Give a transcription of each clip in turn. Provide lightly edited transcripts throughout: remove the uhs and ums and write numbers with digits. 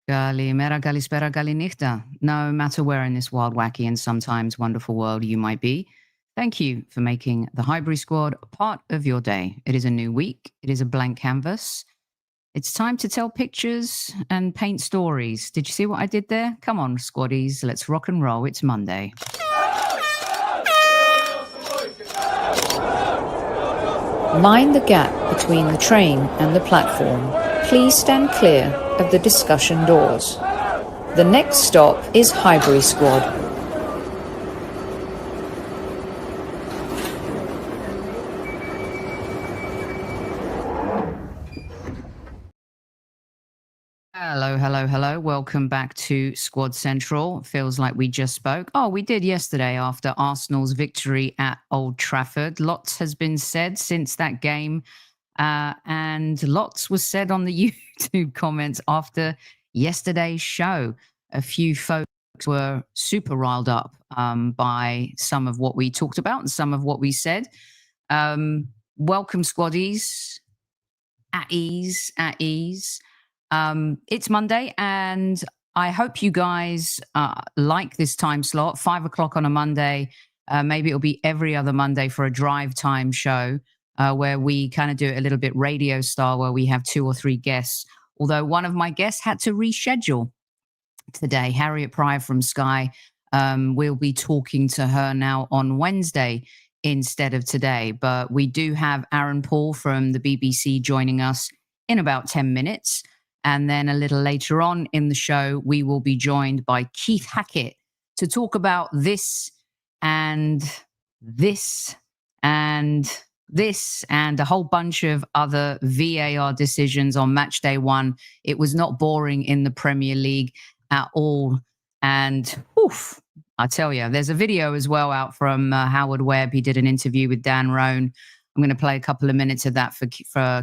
Kalimera, kalispera, kalinichta. No matter where in this wild, wacky, and sometimes wonderful world you might be, thank you for making the Highbury Squad a part of your day. It is a new week. It is a blank canvas. It's time to tell pictures and paint stories. Did you see what I did there? Come on, squaddies, let's rock and roll. It's Monday. Mind the gap between the train and the platform. Please stand clear of the discussion doors. The next stop is Highbury Squad. Hello. Welcome back to Squad Central. Feels like we just spoke. Oh, we did yesterday after Arsenal's victory at Old Trafford. Lots has been said since that game. And lots was said on the YouTube comments after yesterday's show. A few folks were super riled up by some of what we talked about and some of what we said. Welcome, squaddies. At ease. It's Monday, and I hope you guys like this time slot, 5 o'clock on a Monday. Maybe it'll be every other Monday for a drive time show where we kind of do it a little bit radio style, where we have 2 or 3 guests. Although one of my guests had to reschedule today, Harriet Pryor from Sky. We'll be talking to her now on Wednesday instead of today. But we do have Aaron Paul from the BBC joining us in about 10 minutes. And then a little later on in the show, we will be joined by Keith Hackett to talk about this and this and this and a whole bunch of other VAR decisions on match day 1. It was not boring in the Premier League at all. And I tell you, there's a video as well out from Howard Webb. He did an interview with Dan Roan. I'm going to play a couple of minutes of that for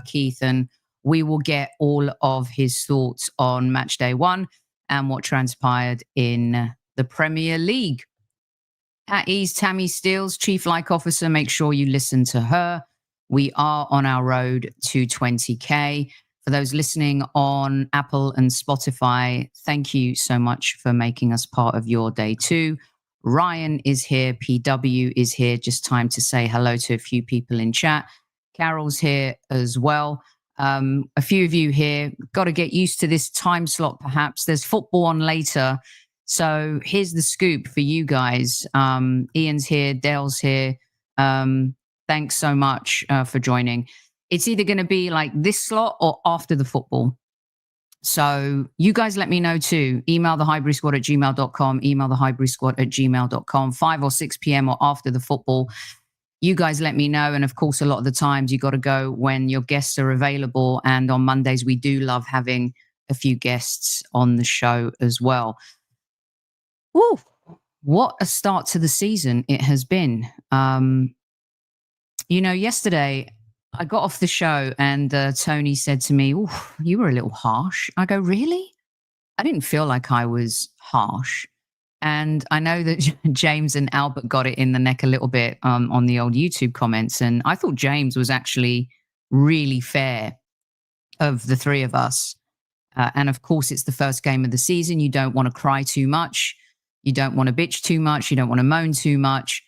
Keith, and we will get all of his thoughts on match day 1 and what transpired in the Premier League. At ease, Tammy Steels, Chief Like Officer. Make sure you listen to her. We are on our road to 20K. For those listening on Apple and Spotify, thank you so much for making us part of your day too. Ryan is here. PW is here. Just time to say hello to a few people in chat. Carol's here as well. A few of you here, got to get used to this time slot perhaps. There's football on later. So here's the scoop for you guys. Ian's here, Dale's here. Thanks so much for joining. It's either going to be like this slot or after the football. So you guys let me know too. Email thehighburysquad@gmail.com, email thehighburysquad@gmail.com, 5 or 6 p.m. or after the football. You guys let me know. And of course, a lot of the times you got to go when your guests are available. And on Mondays, we do love having a few guests on the show as well. Woo, what a start to the season it has been. Yesterday I got off the show and Tony said to me, you were a little harsh. I go, really? I didn't feel like I was harsh. And I know that James and Albert got it in the neck a little bit on the old YouTube comments. And I thought James was actually really fair of the three of us. And of course, it's the first game of the season. You don't want to cry too much. You don't want to bitch too much. You don't want to moan too much.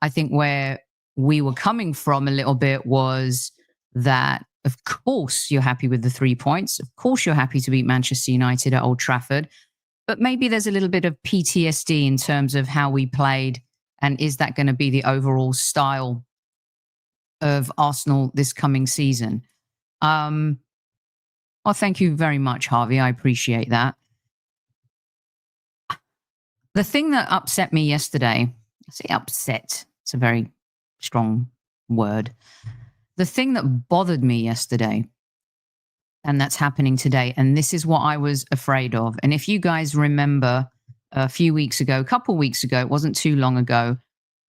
I think where we were coming from a little bit was that, of course, you're happy with the 3 points. Of course, you're happy to beat Manchester United at Old Trafford. But maybe there's a little bit of PTSD in terms of how we played. And is that going to be the overall style of Arsenal this coming season? Well, thank you very much, Harvey. I appreciate that. The thing that upset me yesterday, I say upset, it's a very strong word. The thing that bothered me yesterday, and that's happening today, and this is what I was afraid of. And if you guys remember a couple weeks ago, it wasn't too long ago,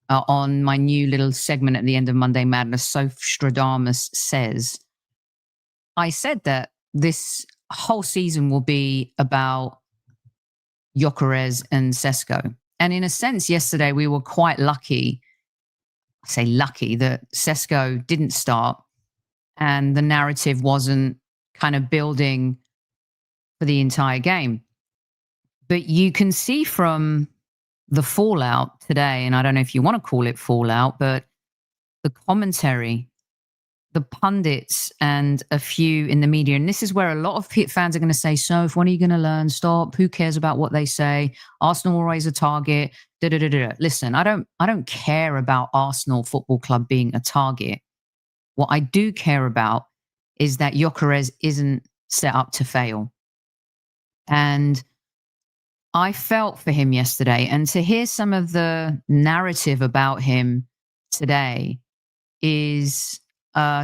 on my new little segment at the end of Monday Madness, Soph Stradamus Says, I said that this whole season will be about Gyökeres and Sesko. And in a sense, yesterday we were quite lucky, I say lucky, that Sesko didn't start and the narrative wasn't kind of building for the entire game. But you can see from the fallout today, and I don't know if you want to call it fallout, but the commentary, the pundits, and a few in the media, and this is where a lot of fans are going to say, so when are you going to learn? Stop. Who cares about what they say? Arsenal always a target. Listen, I don't care about Arsenal Football Club being a target. What I do care about is that Gyökeres isn't set up to fail. And I felt for him yesterday, and to hear some of the narrative about him today is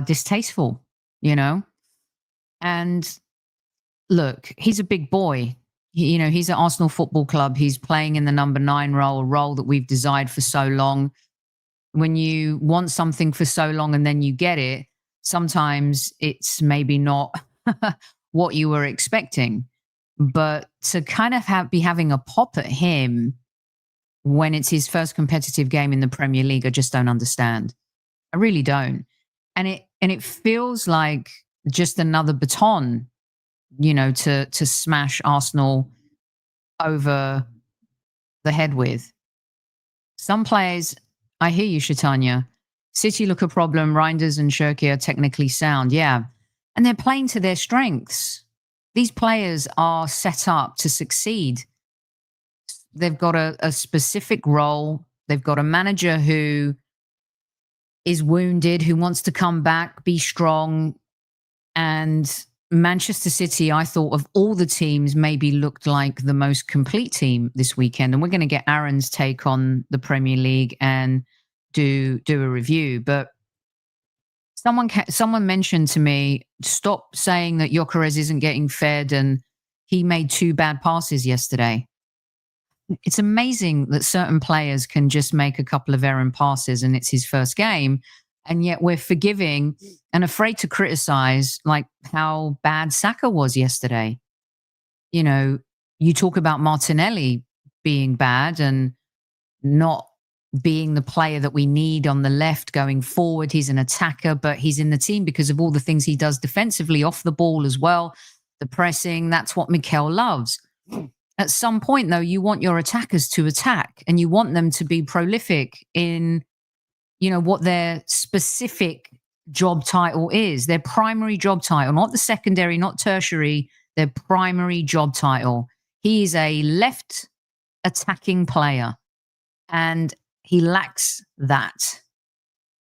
distasteful, And look, he's a big boy. He's at Arsenal Football Club. He's playing in the number 9 role, a role that we've desired for so long. When you want something for so long and then you get it, sometimes it's maybe not what you were expecting. But to kind of be having a pop at him when it's his first competitive game in the Premier League, I just don't understand. I really don't. And it feels like just another baton, to smash Arsenal over the head with. Some players, I hear you, Shatanya. City look a problem. Reinders and Shirky are technically sound. Yeah. And they're playing to their strengths. These players are set up to succeed. They've got a specific role. They've got a manager who is wounded, who wants to come back, be strong. And Manchester City, I thought, of all the teams, maybe looked like the most complete team this weekend. And we're going to get Aaron's take on the Premier League and do a review. But someone mentioned to me, stop saying that Gyökeres isn't getting fed and he made 2 bad passes yesterday. It's amazing that certain players can just make a couple of errant passes and it's his first game. And yet we're forgiving and afraid to criticize like how bad Saka was yesterday. You talk about Martinelli being bad and not being the player that we need on the left going forward. He's an attacker, but he's in the team because of all the things he does defensively, off the ball as well. The pressing, that's what Mikel loves. At some point, though, you want your attackers to attack and you want them to be prolific in, what their specific job title is, their primary job title, not the secondary, not tertiary, their primary job title. He is a left attacking player and he lacks that.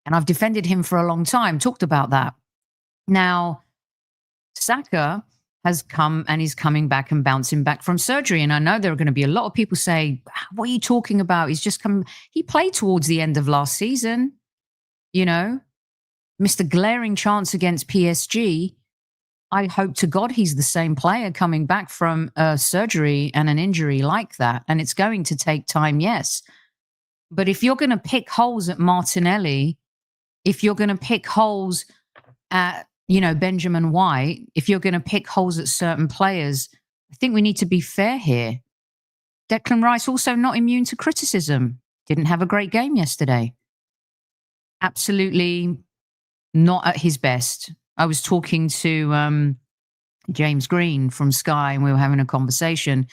And I've defended him for a long time, talked about that. Now, Saka has come and he's coming back and bouncing back from surgery. And I know there are going to be a lot of people say, what are you talking about? He's just come. He played towards the end of last season, missed a glaring chance against PSG. I hope to God he's the same player coming back from a surgery and an injury like that. And it's going to take time, yes. But if you're going to pick holes at Martinelli, if you're going to pick holes at, Benjamin White, if you're going to pick holes at certain players, I think we need to be fair here. Declan Rice also not immune to criticism. Didn't have a great game yesterday. Absolutely not at his best. I was talking to James Green from Sky and we were having a conversation.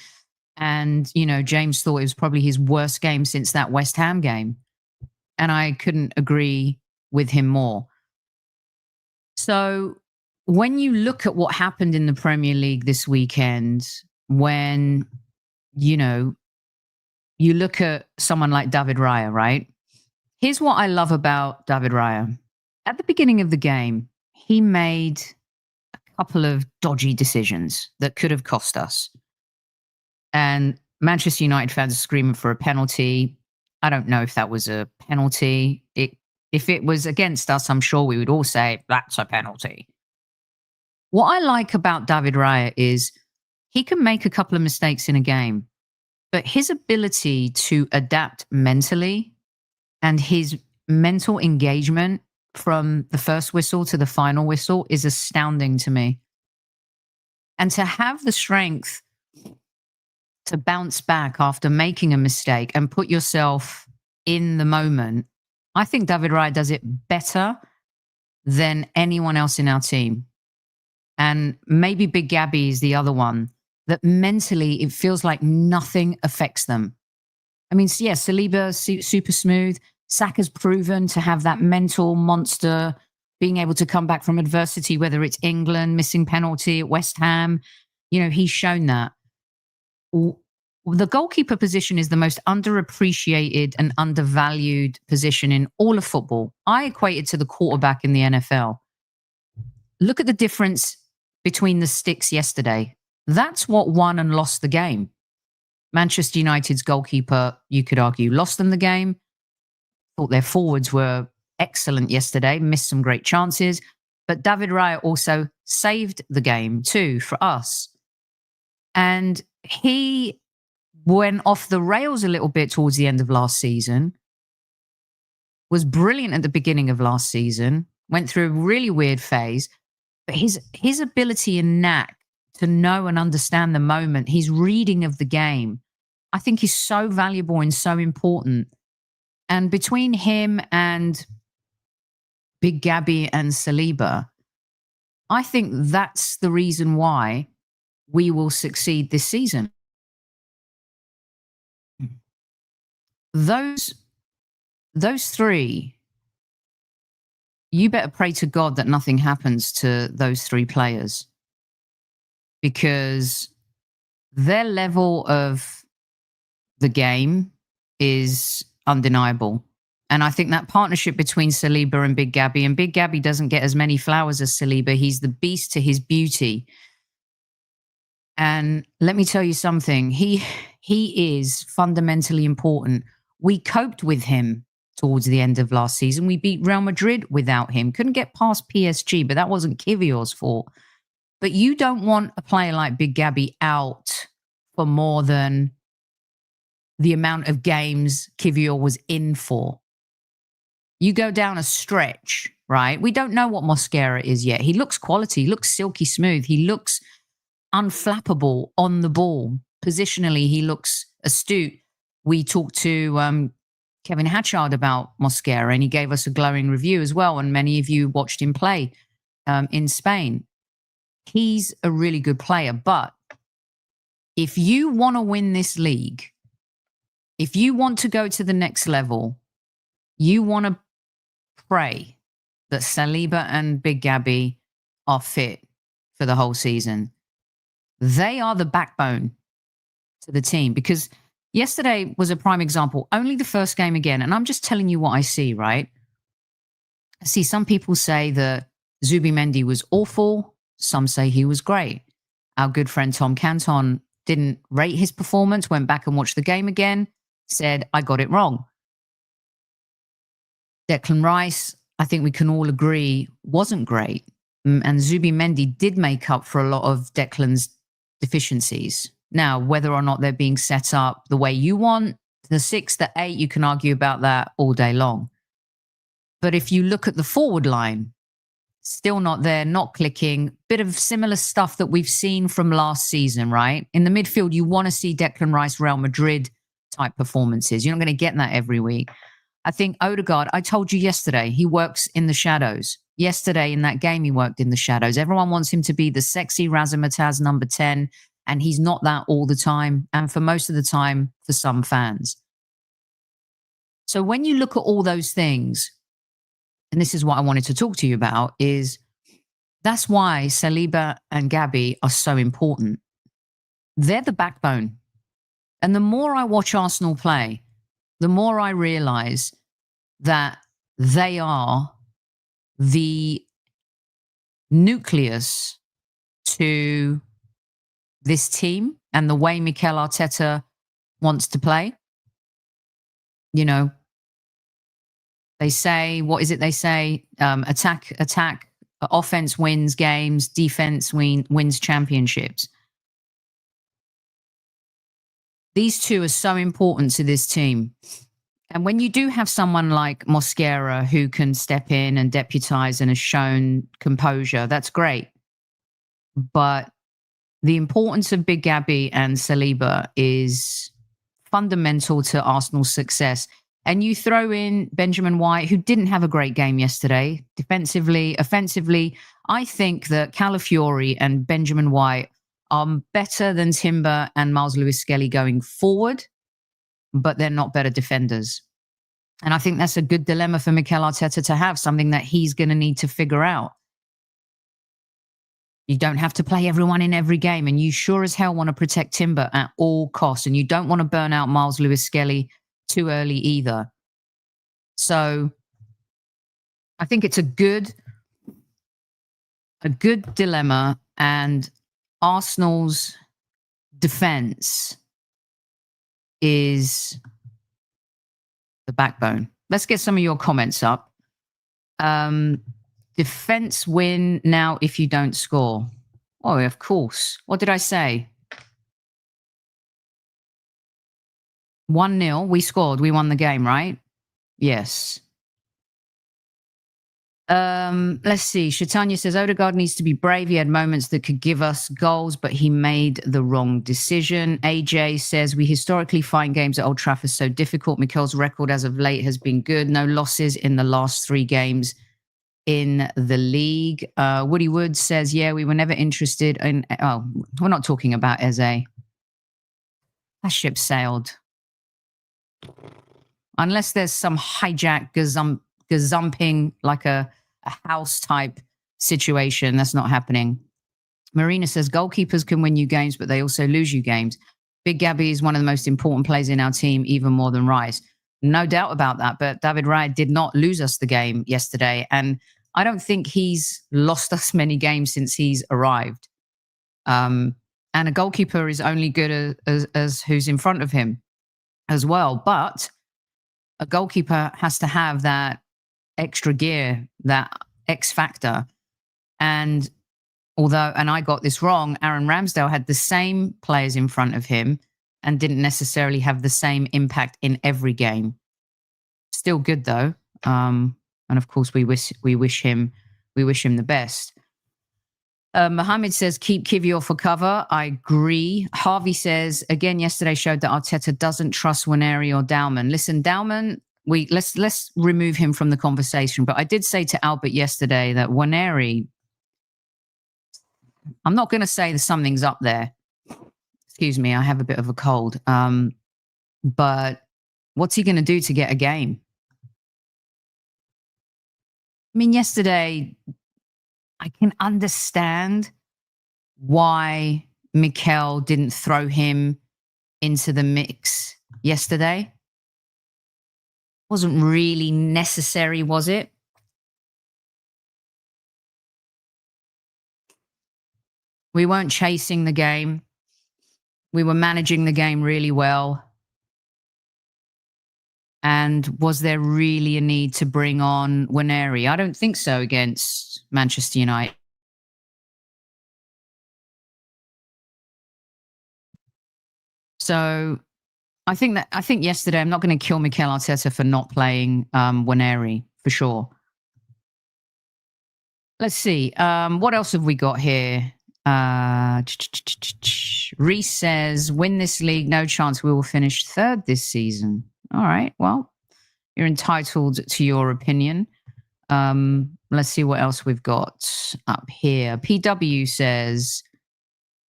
And, James thought it was probably his worst game since that West Ham game. And I couldn't agree with him more. So when you look at what happened in the Premier League this weekend, when, you look at someone like David Raya, right? Here's what I love about David Raya. At the beginning of the game, he made a couple of dodgy decisions that could have cost us. And Manchester United fans are screaming for a penalty. I don't know if that was a penalty. If it was against us, I'm sure we would all say that's a penalty. What I like about David Raya is he can make a couple of mistakes in a game, but his ability to adapt mentally and his mental engagement from the first whistle to the final whistle is astounding to me. And to have the strength to bounce back after making a mistake and put yourself in the moment, I think David Raya does it better than anyone else in our team. And maybe Big Gabby is the other one. that mentally it feels like nothing affects them. I mean, yeah, Saliba, super smooth. Saka's proven to have that mental monster, being able to come back from adversity, whether it's England, missing penalty at West Ham. He's shown that. The goalkeeper position is the most underappreciated and undervalued position in all of football. I equate it to the quarterback in the NFL. Look at the difference between the sticks yesterday. That's what won and lost the game. Manchester United's goalkeeper, you could argue, lost them the game. Thought their forwards were excellent yesterday, missed some great chances. But David Raya also saved the game too for us. And he went off the rails a little bit towards the end of last season, was brilliant at the beginning of last season, went through a really weird phase. But his ability and knack to know and understand the moment, his reading of the game, I think is so valuable and so important. And between him and Big Gabby and Saliba, I think that's the reason why we will succeed this season. Those three, you better pray to God that nothing happens to those three players, because their level of the game is undeniable. And I think that partnership between Saliba and Big Gabby doesn't get as many flowers as Saliba. He's the beast to his beauty. And let me tell you something, he is fundamentally important. We coped with him towards the end of last season. We beat Real Madrid without him. Couldn't get past PSG, but that wasn't Kivior's fault. But you don't want a player like Big Gabby out for more than the amount of games Kivior was in for. You go down a stretch, right? We don't know what Mosquera is yet. He looks quality. He looks silky smooth. He looks unflappable on the ball. Positionally, he looks astute. We talked to Kevin Hatchard about Mosquera, and he gave us a glowing review as well. And many of you watched him play in Spain. He's a really good player. But if you want to win this league, if you want to go to the next level, you want to pray that Saliba and Big Gabby are fit for the whole season. They are the backbone to the team, because yesterday was a prime example. Only the first game again. And I'm just telling you what I see, right? I see some people say that Zubimendi was awful. Some say he was great. Our good friend Tom Canton didn't rate his performance, went back and watched the game again, said, I got it wrong. Declan Rice, I think we can all agree, wasn't great. And Zubimendi did make up for a lot of Declan's deficiencies. Now, whether or not they're being set up the way you want, the 6, the 8, you can argue about that all day long. But if you look at the forward line, still not there, not clicking, bit of similar stuff that we've seen from last season, right? In the midfield, you want to see Declan Rice, Real Madrid type performances. You're not going to get that every week. I think Odegaard, I told you yesterday, he works in the shadows. Yesterday in that game, he worked in the shadows. Everyone wants him to be the sexy Razzmatazz number 10, and he's not that all the time, and for most of the time for some fans. So when you look at all those things, and this is what I wanted to talk to you about, is that's why Saliba and Gabby are so important. They're the backbone. And the more I watch Arsenal play, the more I realize that they are the nucleus to this team and the way Mikel Arteta wants to play. You know, they say, what is it they say? Attack, offense wins games, defense wins championships. These two are so important to this team. And when you do have someone like Mosquera who can step in and deputize and has shown composure, that's great. But the importance of Big Gabby and Saliba is fundamental to Arsenal's success. And you throw in Benjamin White, who didn't have a great game yesterday. Defensively, offensively, I think that Calafiori and Benjamin White are better than Timber and Miles Lewis-Skelly going forward, but they're not better defenders. And I think that's a good dilemma for Mikel Arteta to have, something that he's going to need to figure out. You don't have to play everyone in every game, and you sure as hell want to protect Timber at all costs, and you don't want to burn out Miles Lewis-Skelly too early either. So I think it's a good dilemma, and Arsenal's defense is the backbone. Let's get some of your comments up. Defense win now if you don't score. Oh, of course. What did I say? 1-0. We scored. We won the game, right? Yes. Let's see. Shatanya says, Odegaard needs to be brave. He had moments that could give us goals, but he made the wrong decision. AJ says, we historically find games at Old Trafford so difficult. Mikel's record as of late has been good. No losses in the last 3 games in the league. Woody Wood says, yeah, we were never interested in... Oh, we're not talking about Eze. That ship sailed. Unless there's some hijack gazumping, like a house type situation. That's not happening. Marina says, goalkeepers can win you games, but they also lose you games. Big Gabby is one of the most important players in our team, even more than Rice. No doubt about that, but David Raya did not lose us the game yesterday, and I don't think he's lost us many games since he's arrived. And a goalkeeper is only good as who's in front of him as well, but a goalkeeper has to have that extra gear, that X factor. And I got this wrong, Aaron Ramsdale had the same players in front of him and didn't necessarily have the same impact in every game. Still good though. And of course we wish him the best. Mohammed says, keep Kivior for cover. I agree. Harvey says, again, yesterday showed that Arteta doesn't trust Waneri or Dauman. Listen, Dauman, let's remove him from the conversation. But I did say to Albert yesterday that Waneri, I'm not going to say that something's up there. Excuse me, I have a bit of a cold. But what's he going to do to get a game? I mean, yesterday, I can understand why Mikel didn't throw him into the mix yesterday. Wasn't really necessary, was it? We weren't chasing the game. We were managing the game really well. And was there really a need to bring on Waneri? I don't think so against Manchester United. So I think yesterday, I'm not going to kill Mikel Arteta for not playing Waneri, for sure. Let's see. What else have we got here? Reese says, win this league, no chance we will finish 3rd this season. All right, well, you're entitled to your opinion. Let's see what else we've got up here. PW says,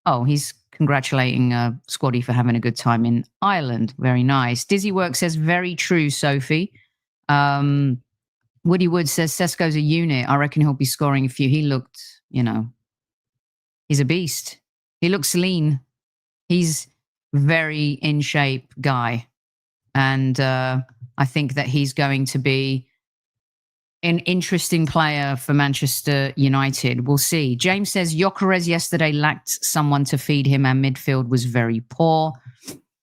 oh, he's congratulating Squaddy for having a good time in Ireland. Very nice. Dizzy Work says, very true, Sophie. Woody Wood says, Sesko's a unit. I reckon he'll be scoring a few. He looked, he's a beast. He looks lean. He's very in shape guy. And I think that he's going to be an interesting player for Manchester United. We'll see. James says, Gyökeres yesterday lacked someone to feed him and midfield was very poor.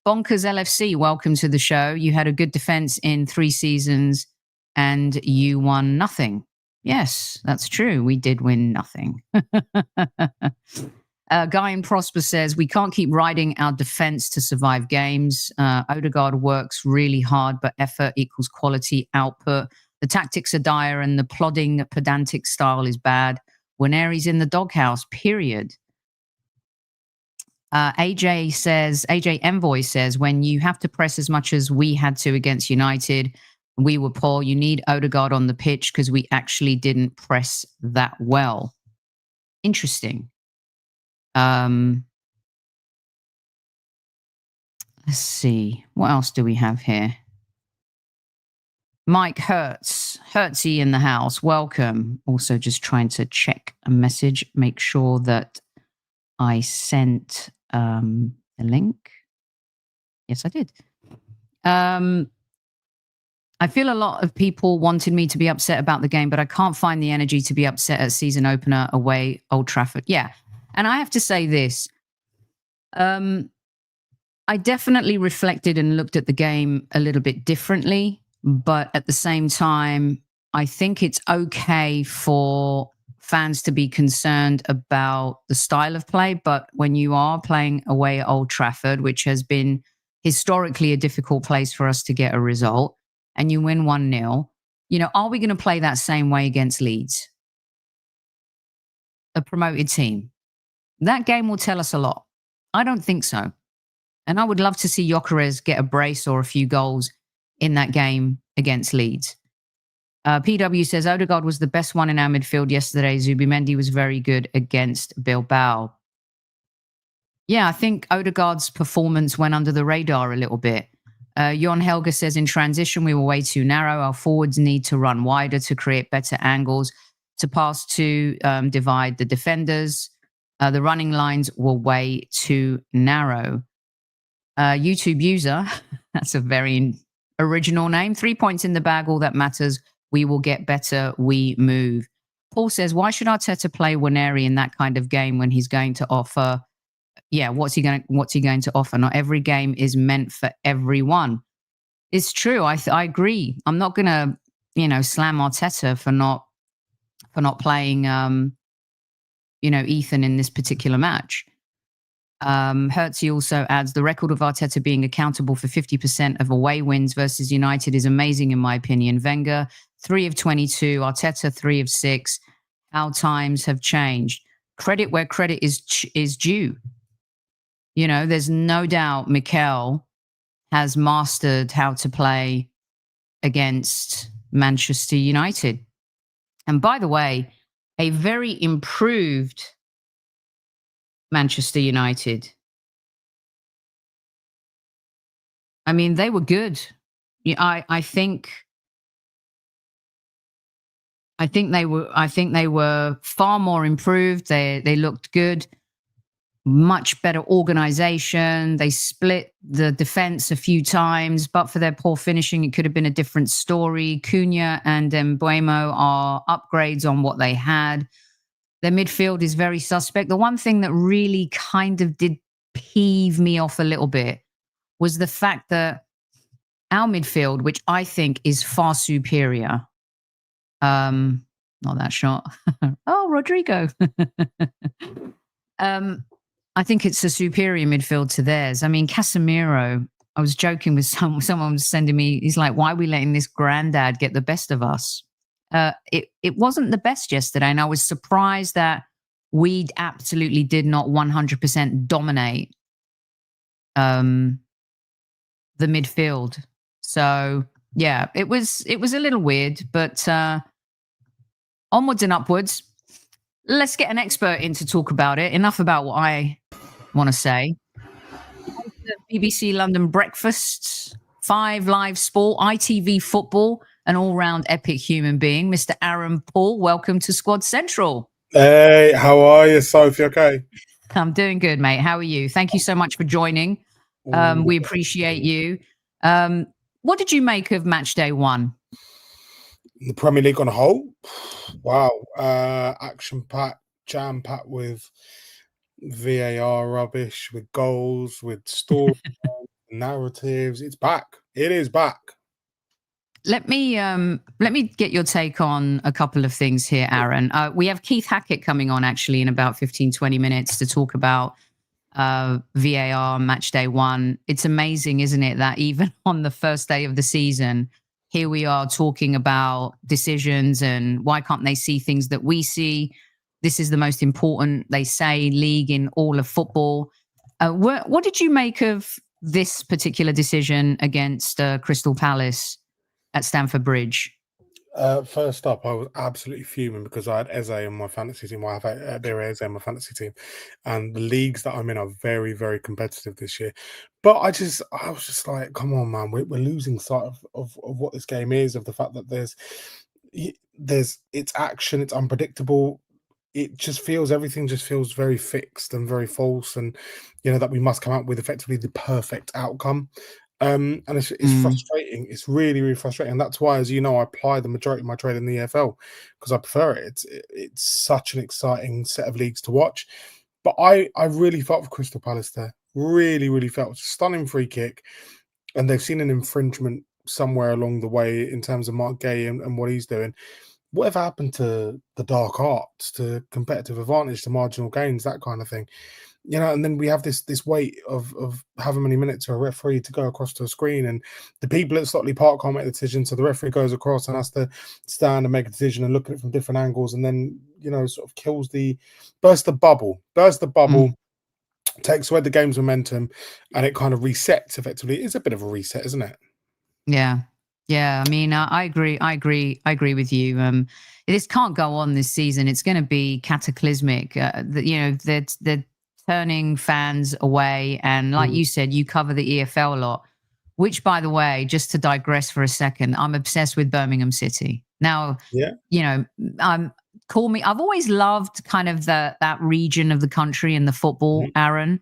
Bonkers LFC, welcome to the show. You had a good defense in 3 seasons and you won nothing. Yes, that's true. We did win nothing. Guy in Prosper says, we can't keep riding our defense to survive games. Odegaard works really hard, but effort equals quality output. The tactics are dire and the plodding, pedantic style is bad. Waneri's in the doghouse, period. AJ Envoy says, when you have to press as much as we had to against United, we were poor. You need Odegaard on the pitch because we actually didn't press that well. Interesting. Let's see. What else do we have here? Mike Hertzy in the house. Welcome. Also just trying to check a message, make sure that I sent the link. Yes, I did. I feel a lot of people wanted me to be upset about the game, but I can't find the energy to be upset at season opener away Old Trafford. Yeah. And I have to say this. I definitely reflected and looked at the game a little bit differently, but at the same time, I think it's okay for fans to be concerned about the style of play. But when you are playing away at Old Trafford, which has been historically a difficult place for us to get a result, and you win 1-0, are we going to play that same way against Leeds, a promoted team? That game will tell us a lot. I don't think so. And I would love to see Gyökeres get a brace or a few goals in that game against Leeds. PW says, Odegaard was the best one in our midfield yesterday. Zubimendi was very good against Bilbao. Yeah, I think Odegaard's performance went under the radar a little bit. Jon Helga says, in transition, we were way too narrow. Our forwards need to run wider to create better angles to pass to divide the defenders. The running lines were way too narrow. YouTube user, that's a very original name. 3 points in the bag, all that matters. We will get better. We move. Paul says, why should Arteta play Waneri in that kind of game when he's going to offer? Yeah, what's he going to offer? Not every game is meant for everyone. It's true. I agree. I'm not going to, slam Arteta for not playing, Ethan in this particular match. Hertzy also adds, the record of Arteta being accountable for 50% of away wins versus United is amazing, in my opinion. Wenger, 3 of 22. Arteta, 3 of 6. How times have changed. Credit where credit is due. There's no doubt Mikel has mastered how to play against Manchester United. And by the way, a very improved Manchester United. I mean, they were good. I think they were far more improved. They looked good. Much better organization. They split the defense a few times, but for their poor finishing, it could have been a different story. Cunha and Mbeumo are upgrades on what they had. Their midfield is very suspect. The one thing that really kind of did peeve me off a little bit was the fact that our midfield, which I think is far superior. Not that shot. Oh, Rodrigo. I think it's a superior midfield to theirs. I mean, Casemiro, I was joking with someone was sending me, he's like, why are we letting this granddad get the best of us? It wasn't the best yesterday, and I was surprised that we absolutely did not 100% dominate the midfield. So yeah, it was a little weird, but onwards and upwards. Let's get an expert in to talk about it. Enough about what I want to say. BBC London Breakfast, 5 Live Sport, ITV Football, an all-round epic human being, Mr. Aaron Paul. Welcome to Squad Central. Hey, how are you, Sophie? Okay? I'm doing good, mate. How are you? Thank you so much for joining. We appreciate you. What did you make of match day 1? The Premier League on a whole? Wow. Action-packed, jam-packed with VAR rubbish, with goals, with story narratives. It's back. It is back. Let me get your take on a couple of things here, Aaron. We have Keith Hackett coming on actually in about 15, 20 minutes to talk about VAR match day 1. It's amazing, isn't it, that even on the first day of the season, here we are talking about decisions and why can't they see things that we see? This is the most important, they say, league in all of football. What did you make of this particular decision against Crystal Palace at Stamford Bridge? First up, I was absolutely fuming because I had Eze in my fantasy team. Well, I have Eze in my fantasy team, and the leagues that I'm in are very, very competitive this year. But I was just like, come on, man, we're losing sight of what this game is, of the fact that there's it's action, it's unpredictable. Everything just feels very fixed and very false, and that we must come out with effectively the perfect outcome. And it's frustrating. It's really, really frustrating. And that's why, as you know, I apply the majority of my trade in the EFL because I prefer it. It's such an exciting set of leagues to watch. But I really felt for Crystal Palace there. Really, really felt. Stunning free kick. And they've seen an infringement somewhere along the way in terms of Mark Gay and what he's doing. Whatever happened to the dark arts, to competitive advantage, to marginal gains, that kind of thing? And then we have this weight of however many minutes for a referee to go across to a screen, and the people at Stockley Park can't make the decision, so the referee goes across and has to stand and make a decision and look at it from different angles, and then sort of bursts the bubble, takes away the game's momentum, and it kind of resets effectively. It's a bit of a reset, isn't it? Yeah. I mean, I agree with you. This can't go on this season. It's going to be cataclysmic. They're turning fans away, and like you said, you cover the EFL a lot. Which, by the way, just to digress for a second, I'm obsessed with Birmingham City. Now, call me. I've always loved kind of that region of the country and the football, Aaron.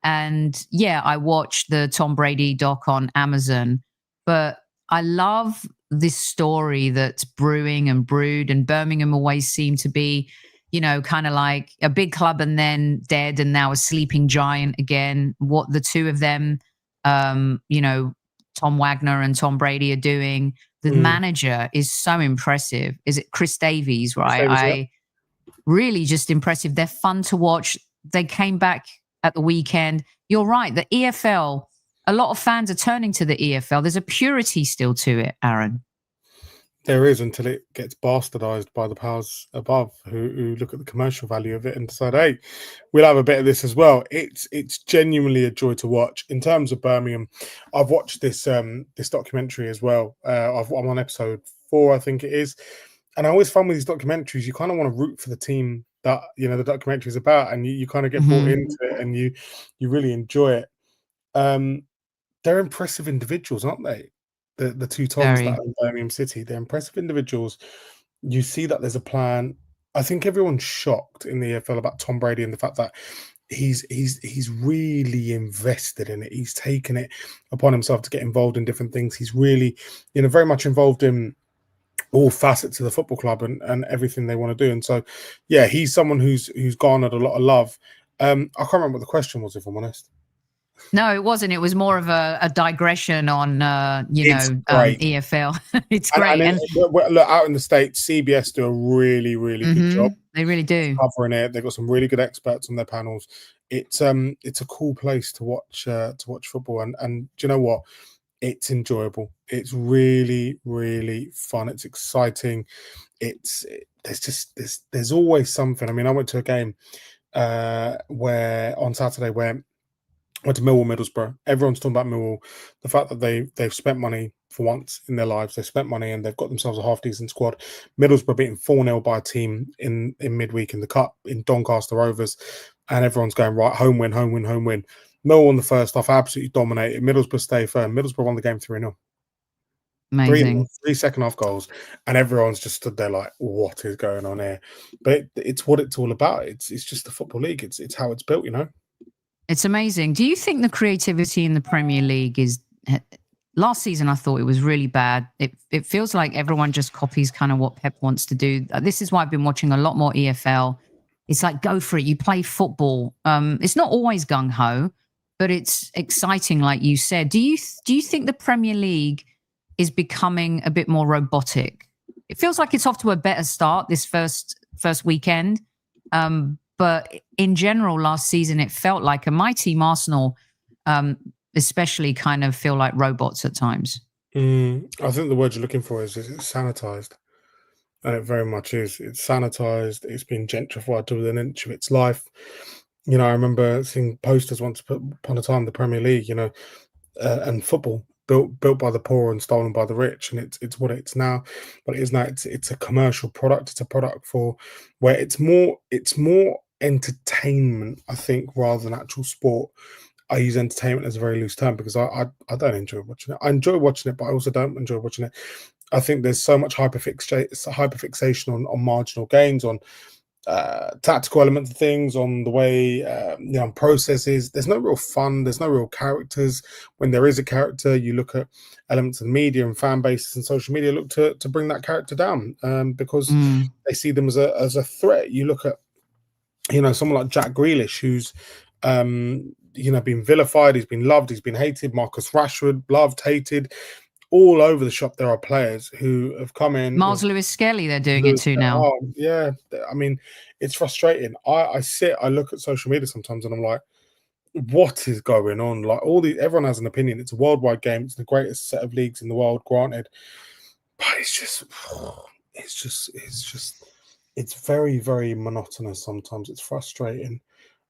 And I watched the Tom Brady doc on Amazon. But I love this story that's brewing and brewed, and Birmingham always seemed to be, kind of like a big club and then dead and now a sleeping giant again. What the two of them, Tom Wagner and Tom Brady are doing. The manager is so impressive. Is it Chris Davies, right? Really just impressive. They're fun to watch. They came back at the weekend. You're right. The EFL, a lot of fans are turning to the EFL. There's a purity still to it, Aaron. There is, until it gets bastardized by the powers above, who look at the commercial value of it and decide, hey, we'll have a bit of this as well. It's genuinely a joy to watch. In terms of Birmingham, I've watched this documentary as well. I'm on episode 4, I think it is. And I always find with these documentaries, you kind of want to root for the team that the documentary is about, and you kind of get brought into it, and you really enjoy it. They're impressive individuals, aren't they? The two Toms that are in Birmingham City, they're impressive individuals. You see that there's a plan. I think everyone's shocked in the EFL about Tom Brady and the fact that he's really invested in it. He's taken it upon himself to get involved in different things. He's really, very much involved in all facets of the football club and everything they want to do. And so, he's someone who's garnered a lot of love. I can't remember what the question was, if I'm honest. No, it wasn't. It was more of a digression on, EFL. It's great. And look, out in the States, CBS do a really, really good job. They really do. Covering it. They've got some really good experts on their panels. It's a cool place to watch football. And do you know what? It's enjoyable. It's really, really fun. It's exciting. There's always something. I mean, I went to a game on Saturday where I went to Millwall Middlesbrough. Everyone's talking about Millwall. The fact that they've spent money for once in their lives. They've spent money and they've got themselves a half-decent squad. Middlesbrough beaten 4-0 by a team in midweek in the Cup in Doncaster Rovers. And everyone's going, right, home win. Millwall in the first half absolutely dominated. Middlesbrough stay firm. Middlesbrough won the game 3-0. Amazing. 3 second-half goals. And everyone's just stood there like, what is going on here? But it's what it's all about. It's just the Football League. It's how it's built, It's amazing. Do you think the creativity in the Premier League is... Last season, I thought it was really bad. It feels like everyone just copies kind of what Pep wants to do. This is why I've been watching a lot more EFL. It's like, go for it. You play football. It's not always gung-ho, but it's exciting, like you said. Do you think the Premier League is becoming a bit more robotic? It feels like it's off to a better start this first weekend. But in general, last season, it felt like my team, Arsenal, especially kind of feel like robots at times. I think the word you're looking for is it's sanitized. And it very much is. It's sanitized. It's been gentrified to within an inch of its life. I remember seeing posters once upon a time, the Premier League, and football built by the poor and stolen by the rich, and it's what it's now. But it is now. It's a commercial product. It's a product for where it's more entertainment, I think, rather than actual sport. I use entertainment as a very loose term because I don't enjoy watching it. I enjoy watching it, but I also don't enjoy watching it. I think there's so much hyperfixation on marginal gains, on tactical elements of things, on the way on processes. There's no real fun. There's no real characters. When there is a character, you look at elements of the media and fan bases and social media look to bring that character down because they see them as a threat. You look at someone like Jack Grealish, who's been vilified. He's been loved. He's been hated. Marcus Rashford, loved, hated. All over the shop, there are players who have come in. Miles Lewis Skelly, they're doing it too now. Oh, yeah. I mean, it's frustrating. I look at social media sometimes and I'm like, what is going on? Like everyone has an opinion. It's a worldwide game. It's the greatest set of leagues in the world, granted. But it's very, very monotonous sometimes. It's frustrating.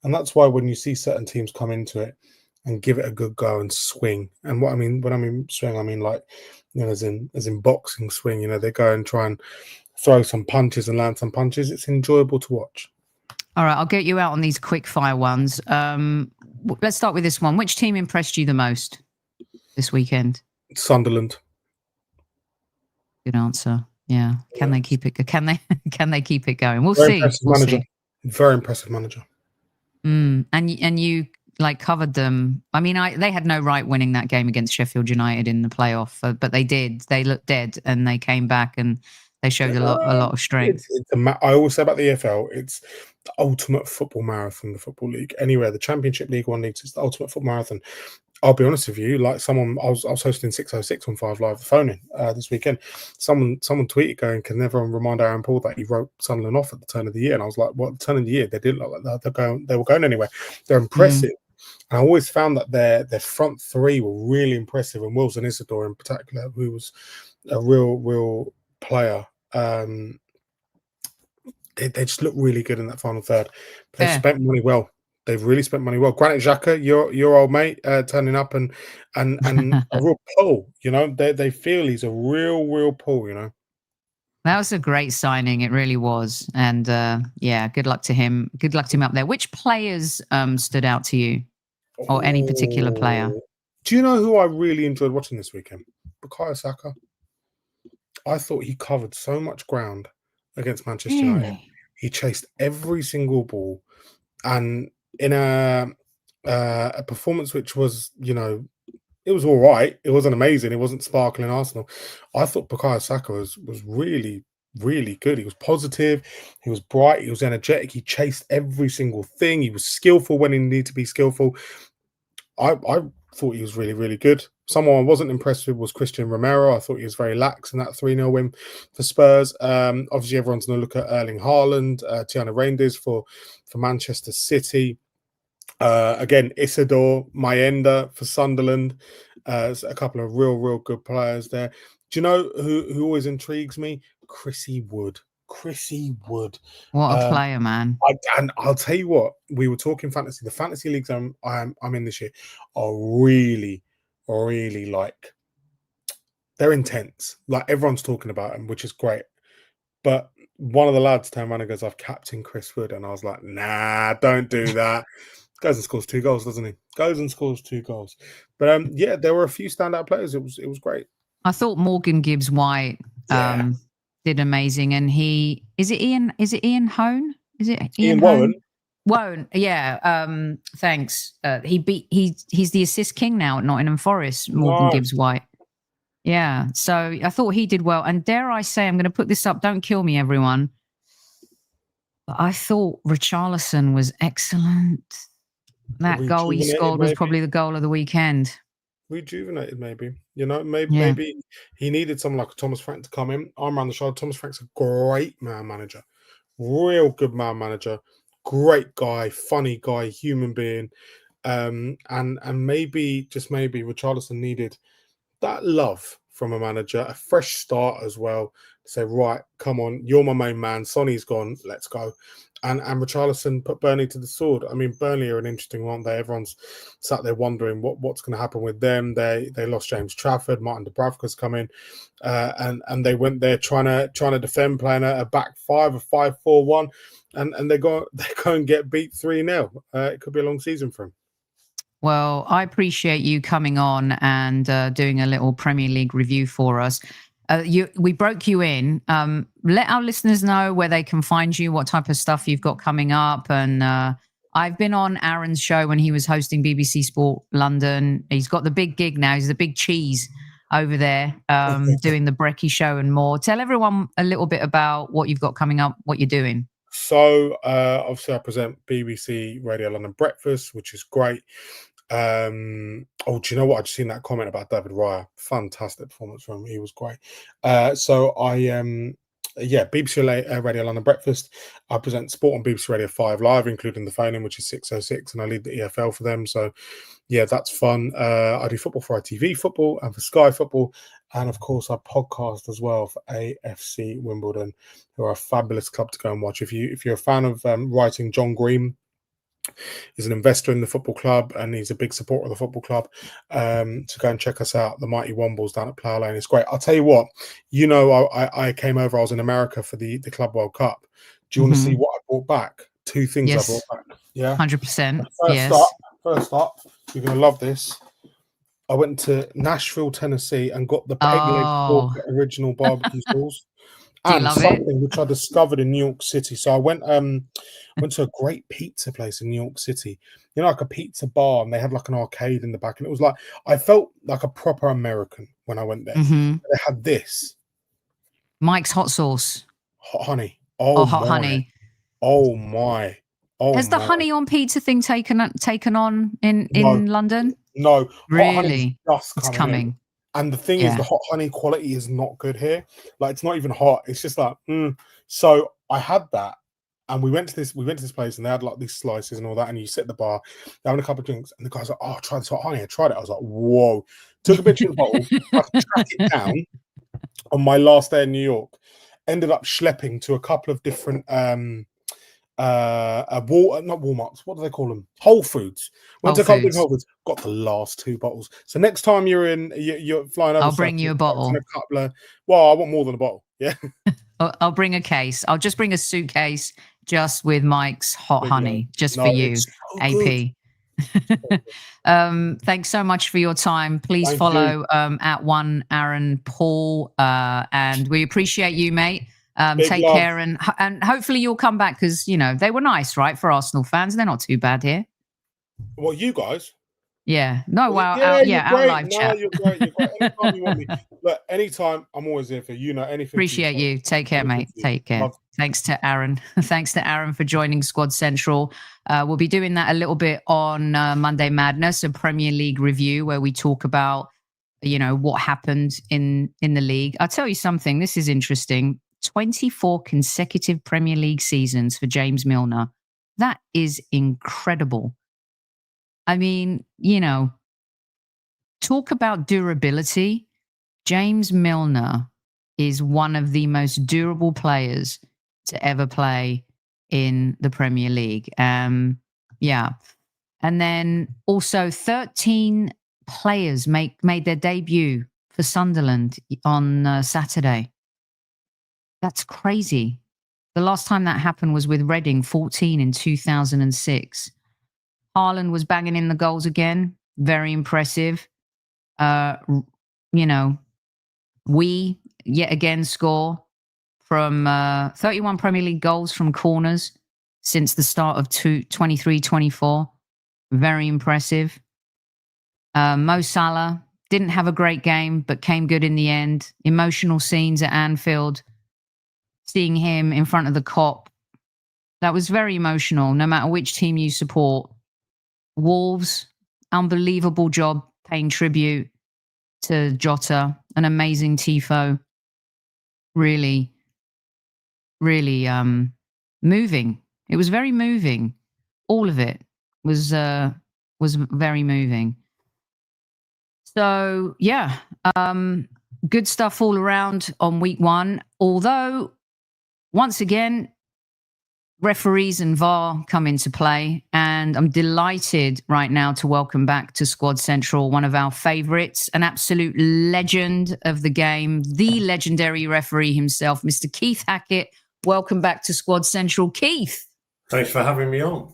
And that's why when you see certain teams come into it and give it a good go and swing. And when I mean swing, I mean like, as in boxing swing, they go and try and throw some punches and land some punches. It's enjoyable to watch. All right, I'll get you out on these quick fire ones. Let's start with this one. Which team impressed you the most this weekend? Sunderland. Good answer. Yeah. Can they keep it? Can they keep it going? We'll Very see. We'll manager. see. Very impressive manager. And you covered them. I mean, they had no right winning that game against Sheffield United in the playoff, but they did. They looked dead, and they came back and they showed a lot of strength. I always say about the EFL, it's the ultimate football marathon, the Football League. Anywhere, the Championship, League One leagues, it's the ultimate football marathon. I'll be honest with you, like I was hosting 606 on 5 Live, the phone-in this weekend. Someone tweeted going, can everyone remind Aaron Paul that he wrote Sunderland off at the turn of the year? And I was like, what, the turn of the year? They didn't look like that. They were going anywhere. They're impressive. And I always found that their front three were really impressive, and Wilson Isidore in particular, who was a real player. They just look really good in that final third. They spent money well. They've really spent money well. Granit Xhaka, your old mate, turning up and a real pull. They feel he's a real pull. That was a great signing. It really was. And good luck to him. Good luck to him up there. Which players stood out to you, or any particular player? Do you know who I really enjoyed watching this weekend? Bukayo Saka. I thought he covered so much ground against Manchester United. He chased every single ball, and in a performance which was, it was all right. It wasn't amazing. It wasn't sparkling Arsenal. I thought Bukayo Saka was really, really good. He was positive. He was bright. He was energetic. He chased every single thing. He was skillful when he needed to be skillful. I thought he was really, really good. Someone I wasn't impressed with was Christian Romero. I thought he was very lax in that 3-0 win for Spurs. Obviously, everyone's going to look at Erling Haaland, Tiana Reinders for Manchester City. Again, Isidore, Mayenda for Sunderland. A couple of real good players there. Do you know who always intrigues me? Chrissy Wood. What a player, man. And I'll tell you what, we were talking fantasy. The fantasy leagues I'm in this year are really like, they're intense. Like, everyone's talking about them, which is great. But one of the lads turned around and goes, I've captained Chris Wood. And I was like, nah, don't do that. Goes and scores 2 goals, doesn't he? Goes and scores 2 goals. But there were a few standout players. It was great. I thought Morgan Gibbs-White did amazing, and is it Ian Hone? Is it Ian Woan? Woan, yeah. Thanks. He's the assist king now at Nottingham Forest. Morgan Gibbs-White. Yeah. So I thought he did well, and dare I say, I'm going to put this up. Don't kill me, everyone. But I thought Richarlison was excellent. That goal he scored was probably the goal of the weekend. Rejuvenated, maybe. Maybe he needed someone like Thomas Frank to come in. I'm around the shoulder. Thomas Frank's a great man manager, real good man manager, great guy, funny guy, human being, and maybe Richarlison needed that love from a manager, a fresh start as well. To say, right, come on, you're my main man. Sonny's gone, let's go. and Richarlison put Burnley to the sword. I mean, Burnley are an interesting one. Everyone's sat there wondering what's going to happen with them. They lost James Trafford, Martin Dubravka's come in, and they went there trying to defend, playing a back five, a 5-4-1, and they go and get beat 3-0. It could be a long season for them. Well, I appreciate you coming on and doing a little Premier League review for us. We broke you in. Let our listeners know where they can find you, what type of stuff you've got coming up. And I've been on Aaron's show when he was hosting BBC Sport London. He's got the big gig now. He's the big cheese over there doing the Brekkie show and more. Tell everyone a little bit about what you've got coming up, what you're doing. So obviously I present BBC Radio London Breakfast, which is great. Do you know what? I just seen that comment about David Raya. Fantastic performance from him. He was great. So I BBC Radio London Breakfast. I present sport on BBC Radio 5 Live, including the phone in, which is 606, and I lead the EFL for them. So yeah, that's fun. I do football for ITV Football and for Sky Football, and of course I podcast as well for AFC Wimbledon, who are a fabulous club to go and watch. If you're a fan of writing, John Green. He's an investor in the football club and he's a big supporter of the football club. So go and check us out, the Mighty Wombles down at Plough Lane. It's great. I'll tell you what, I came over, I was in America for the Club World Cup. Do you want to see what I brought back? Two things I brought back. Yeah. 100%. First up, you're going to love this. I went to Nashville, Tennessee and got the peg leg pork original barbecue sauce. And something which I discovered in New York City. So I went to a great pizza place in New York City, like a pizza bar, and they had like an arcade in the back. And it was like, I felt like a proper American when I went there. Mm-hmm. They had this. Mike's hot sauce. Hot honey. Hot honey. Oh my. Has the honey on pizza thing taken on in London? No. Really? It's coming. In. And the thing is, the hot honey quality is not good here. Like, it's not even hot. It's just like, So I had that, and we went to this place, and they had like these slices and all that. And you sit at the bar, they're having a couple of drinks, and the guy's like, "Oh, try this hot honey." I tried it. I was like, "Whoa!" Took a picture of the bottle. I tracked it down on my last day in New York. Ended up schlepping to a couple of different not Walmarts, what do they call them? Whole Foods. Went to a couple of Whole Foods, got the last 2 bottles. So next time you're flying over, I'll bring you a bottle. I want more than a bottle. Yeah. I'll bring a case. I'll just bring a suitcase just with Mike's hot honey, just for you, so AP. Thanks so much for your time. Please follow at one Aaron Paul, and we appreciate you, mate. Take care, and hopefully you'll come back, because they were nice, right, for Arsenal fans. They're not too bad here. Well, you guys. Yeah. No. Wow. Our live chat. You're great. Anytime you want me. Look, anytime, I'm always here for you. Anything. Appreciate you. Take care, mate. Take care. Thanks to Aaron. Thanks to Aaron for joining Squad Central. We'll be doing that a little bit on Monday Madness, a Premier League review where we talk about, what happened in the league. I'll tell you something. This is interesting. 24 consecutive Premier League seasons for James Milner. That is incredible. I mean, talk about durability. James Milner is one of the most durable players to ever play in the Premier League. Yeah. And then also 13 players made their debut for Sunderland on Saturday. That's crazy. The last time that happened was with Reading, 14 in 2006. Haaland was banging in the goals again. Very impressive. We yet again score from 31 Premier League goals from corners since the start of 23-24. Very impressive. Mo Salah didn't have a great game, but came good in the end. Emotional scenes at Anfield. Seeing him in front of the Kop, that was very emotional, no matter which team you support. Wolves, unbelievable job paying tribute to Jota, an amazing tifo. Really, really moving. It was very moving. All of it was very moving. So, yeah, good stuff all around on week 1. Although, once again, referees and VAR come into play, and I'm delighted right now to welcome back to Squad Central one of our favourites, an absolute legend of the game, the legendary referee himself, Mr. Keith Hackett. Welcome back to Squad Central, Keith. Thanks for having me on.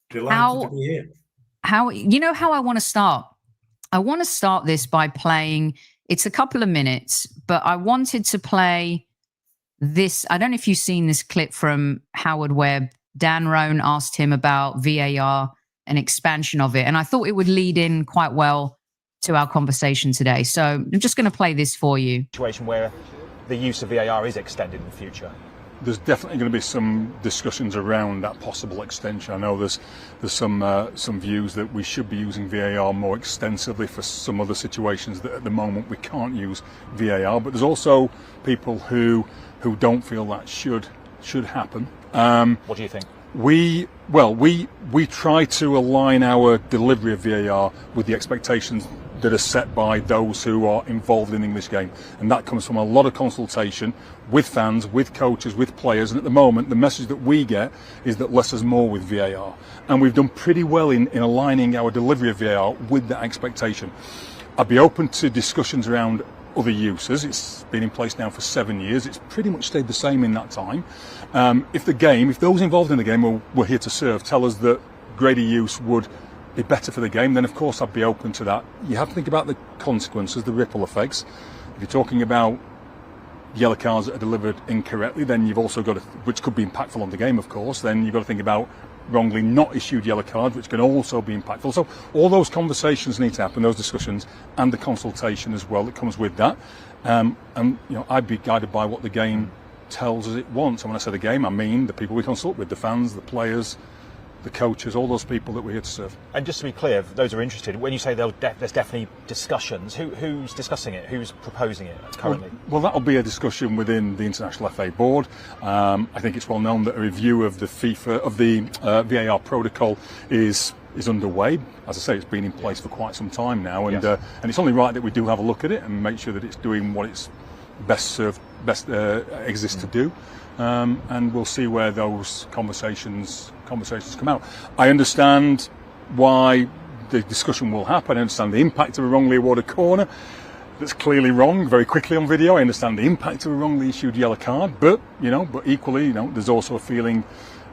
Delighted to be here. How I want to start? I want to start this by playing. It's a couple of minutes, but I wanted to play this. I don't know if you've seen this clip from Howard Webb. Dan Rohn asked him about VAR and expansion of it, and I thought it would lead in quite well to our conversation today. So I'm just going to play this for you. Situation where the use of VAR is extended in the future. There's definitely going to be some discussions around that possible extension. I know there's some views that we should be using VAR more extensively for some other situations that at the moment we can't use VAR. But there's also people who don't feel that should happen. What do you think? We try to align our delivery of VAR with the expectations that are set by those who are involved in the English game, and that comes from a lot of consultation with fans, with coaches, with players. And at the moment, the message that we get is that less is more with VAR, and we've done pretty well in aligning our delivery of VAR with that expectation. I'd be open to discussions around other uses. It's been in place now for 7 years. It's pretty much stayed the same in that time. If those involved in the game were here to serve, tell us that greater use would be better for the game, then of course I'd be open to that. You have to think about the consequences, the ripple effects. If you're talking about yellow cards that are delivered incorrectly, then you've also got to, which could be impactful on the game, of course, then you've got to think about wrongly not issued yellow cards, which can also be impactful. So all those conversations need to happen, those discussions, and the consultation as well that comes with that. And I'd be guided by what the game tells us it wants. And when I say the game, I mean the people we consult with, the fans, the players, the coaches, all those people that we're here to serve. And just to be clear, for those who are interested, when you say there's definitely discussions, who's discussing it? Who's proposing it currently? Well, that'll be a discussion within the International FA Board. I think it's well known that a review of the VAR protocol is underway. As I say, it's been in place for quite some time now, and it's only right that we do have a look at it and make sure that it's doing what it's best exists to do. And we'll see where those conversations come out. I understand why the discussion will happen. I understand the impact of a wrongly awarded corner that's clearly wrong very quickly on video. I understand the impact of a wrongly issued yellow card, but equally, there's also a feeling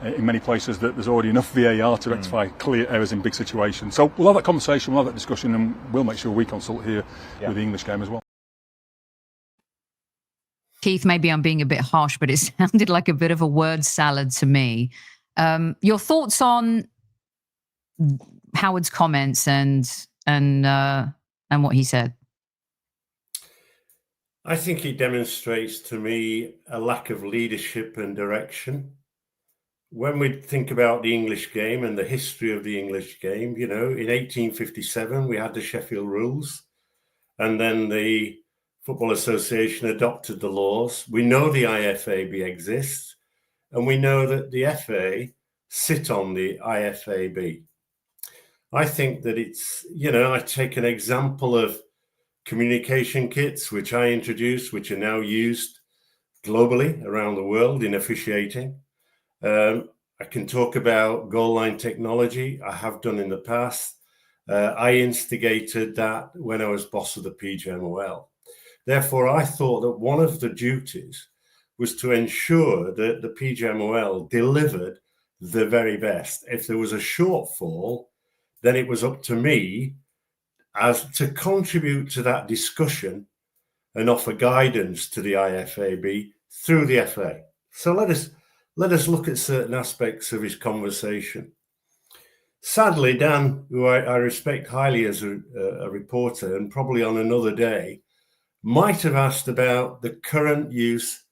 in many places that there's already enough VAR to rectify clear errors in big situations. So we'll have that conversation, we'll have that discussion, and we'll make sure we consult here with the English game as well. Keith, maybe I'm being a bit harsh, but it sounded like a bit of a word salad to me. Your thoughts on Howard's comments and what he said? I think it demonstrates to me a lack of leadership and direction. When we think about the English game and the history of the English game, in 1857 we had the Sheffield rules, and then the Football Association adopted the laws. We know the IFAB exists, and we know that the FA sit on the IFAB. I think that it's, I take an example of communication kits, which I introduced, which are now used globally around the world in officiating. I can talk about goal line technology. I have done in the past. I instigated that when I was boss of the PGMOL. Therefore, I thought that one of the duties was to ensure that the PGMOL delivered the very best. If there was a shortfall, then it was up to me as to contribute to that discussion and offer guidance to the IFAB through the FA. So let us look at certain aspects of his conversation. Sadly, Dan, who I respect highly as a reporter, and probably on another day, might have asked about the current use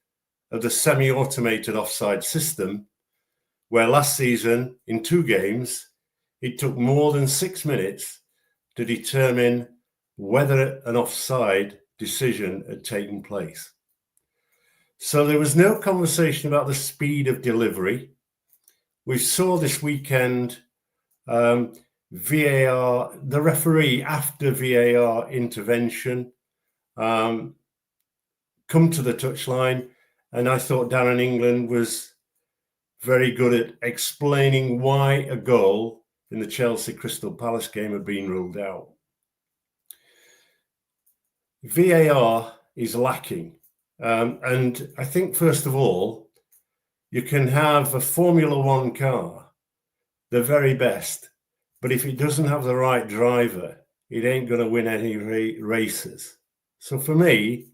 of the semi-automated offside system, where last season, in 2 games, it took more than 6 minutes to determine whether an offside decision had taken place. So there was no conversation about the speed of delivery. We saw this weekend VAR, the referee after VAR intervention, come to the touchline, and I thought Darren England was very good at explaining why a goal in the Chelsea Crystal Palace game had been ruled out. VAR is lacking. And I think, first of all, you can have a Formula One car, the very best, but if it doesn't have the right driver, it ain't going to win any races. So for me,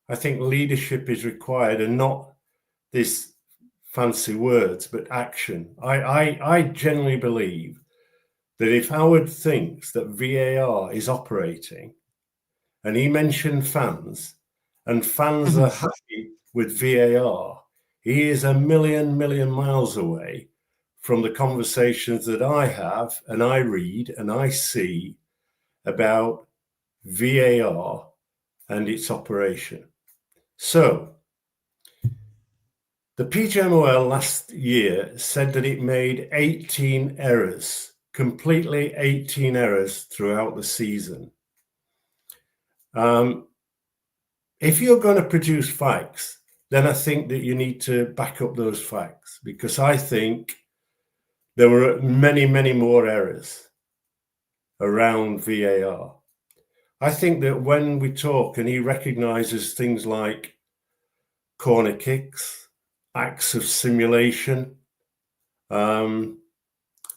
I think leadership is required, and not this fancy words, but action. I genuinely believe that if Howard thinks that VAR is operating, and he mentioned fans, and fans are happy with VAR, he is a million miles away from the conversations that I have and I read and I see about VAR and its operation. So the PGMOL last year said that it made 18 errors, completely 18 errors throughout the season. If you're going to produce facts, then I think that you need to back up those facts, because I think there were many more errors around VAR. I think that when we talk and he recognises things like corner kicks, acts of simulation, then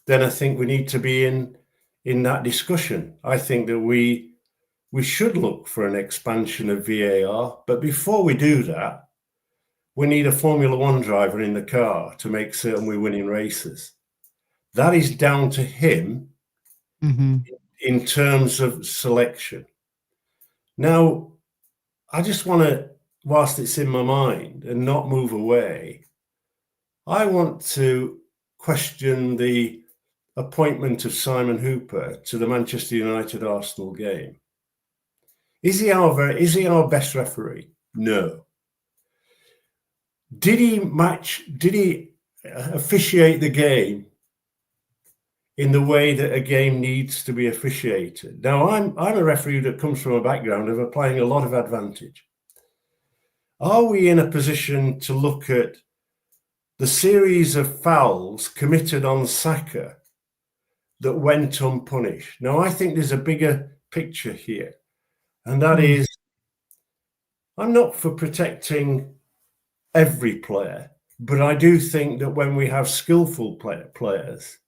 I think we need to be in that discussion. I think that we should look for an expansion of VAR, but before we do that, we need a Formula One driver in the car to make certain we're winning races. That is down to him in terms of selection. Now, I just want to, whilst it's in my mind and not move away, I want to question the appointment of Simon Hooper to the Manchester United Arsenal game. Is he our best referee? No. Did he officiate the game in the way that a game needs to be officiated? Now, I'm a referee that comes from a background of applying a lot of advantage. Are we in a position to look at the series of fouls committed on Saka that went unpunished? Now, I think there's a bigger picture here, and that is, I'm not for protecting every player, but I do think that when we have skillful players,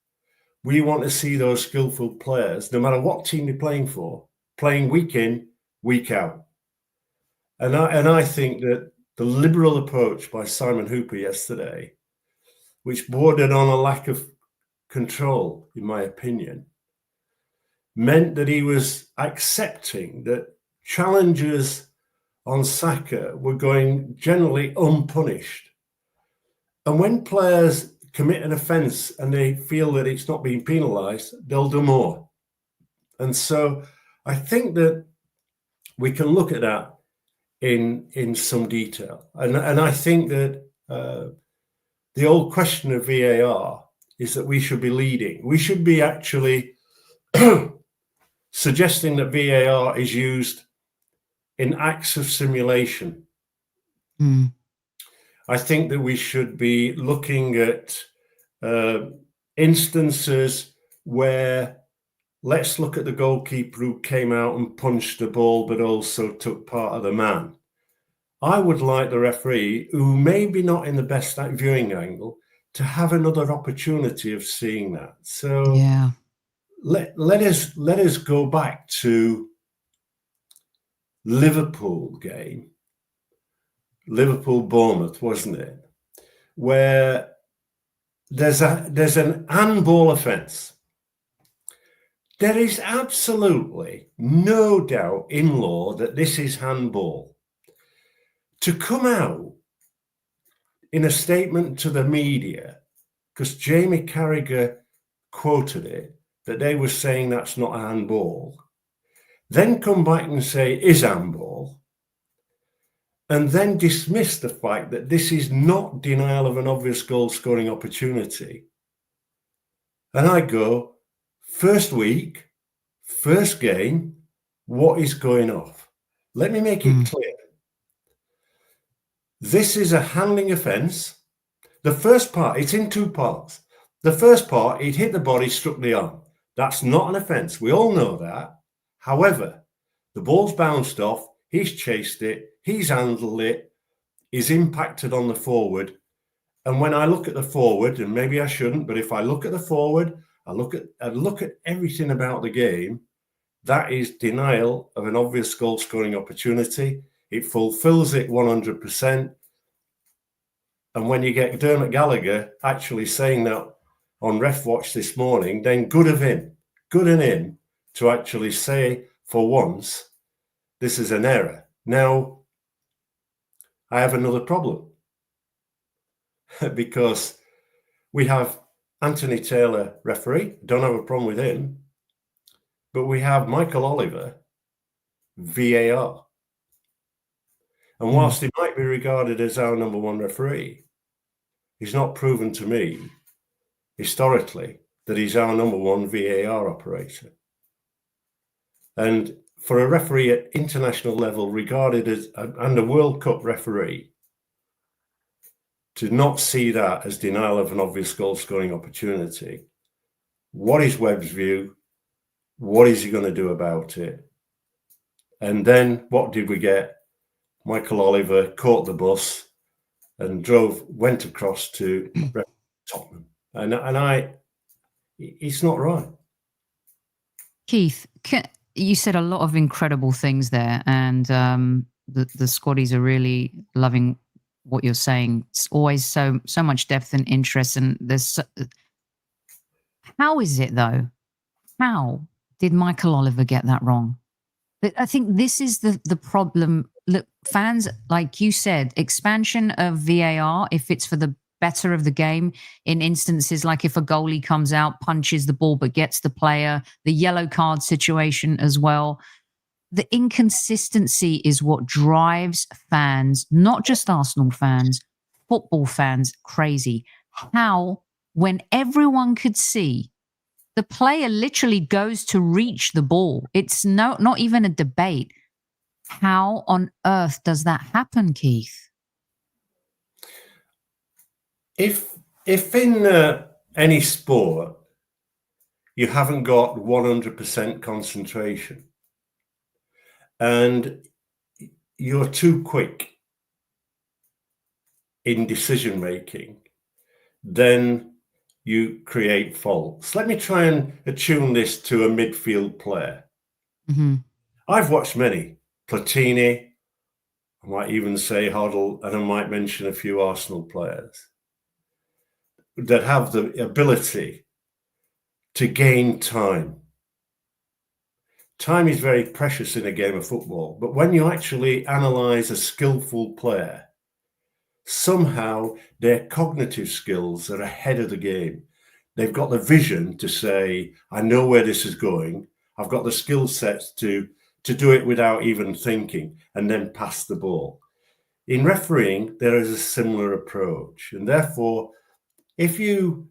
we want to see those skillful players, no matter what team they're playing for, playing week in, week out. And I think that the liberal approach by Simon Hooper yesterday, which bordered on a lack of control, in my opinion, meant that he was accepting that challenges on Saka were going generally unpunished. And when players commit an offence and they feel that it's not being penalised, they'll do more. And so I think that we can look at that in some detail. And I think that the old question of VAR is that we should be leading. We should be actually suggesting that VAR is used in acts of simulation. I think that we should be looking at instances where, let's look at the goalkeeper who came out and punched the ball but also took part of the man. I would like the referee, who may be not in the best viewing angle, to have another opportunity of seeing that. So yeah. let us go back to Liverpool game, Liverpool-Bournemouth, wasn't it? Where there's an handball offence. There is absolutely no doubt in law that this is handball. To come out in a statement to the media, because Jamie Carragher quoted it, that they were saying that's not a handball, then come back and say is handball, and then dismiss the fact that this is not denial of an obvious goal-scoring opportunity. And I go, first week, first game, what is going off? Let me make it clear. This is a handling offence. The first part, it's in two parts. The first part, he'd hit the body, struck the arm. That's not an offence. We all know that. However, the ball's bounced off. He's chased it. He's handled it. He's impacted on the forward. And when I look at the forward, and maybe I shouldn't, but if I look at the forward, I look at everything about the game, that is denial of an obvious goal-scoring opportunity. It fulfills it 100%. And when you get Dermot Gallagher actually saying that on Ref Watch this morning, then good on him to actually say for once, this is an error. Now, I have another problem because we have Anthony Taylor, referee, don't have a problem with him, but we have Michael Oliver, VAR. And whilst he might be regarded as our number one referee, he's not proven to me historically that he's our number one VAR operator. And for a referee at international level, regarded as and a World Cup referee, to not see that as denial of an obvious goal-scoring opportunity, what is Webb's view? What is he going to do about it? And then what did we get? Michael Oliver caught the bus and went across to Tottenham. And it's not right. Keith, you said a lot of incredible things there, and the squaddies are really loving what you're saying. It's always so much depth and interest, and how is it though? How did Michael Oliver get that wrong? I think this is the problem. Look, fans, like you said, expansion of VAR, if it's for the better of the game, in instances like if a goalie comes out, punches the ball but gets the player, the yellow card situation as well. The inconsistency is what drives fans, not just Arsenal fans, football fans, crazy. How, when everyone could see, the player literally goes to reach the ball. It's not even a debate. How on earth does that happen, Keith? If in any sport you haven't got 100% concentration and you're too quick in decision making, then you create faults. Let me try and attune this to a midfield player. Mm-hmm. I've watched many. Platini, I might even say Hoddle, and I might mention a few Arsenal players that have the ability to gain time. Time is very precious in a game of football, but when you actually analyse a skillful player, somehow their cognitive skills are ahead of the game. They've got the vision to say, I know where this is going. I've got the skill sets to do it without even thinking and then pass the ball. In refereeing, there is a similar approach. And therefore, if you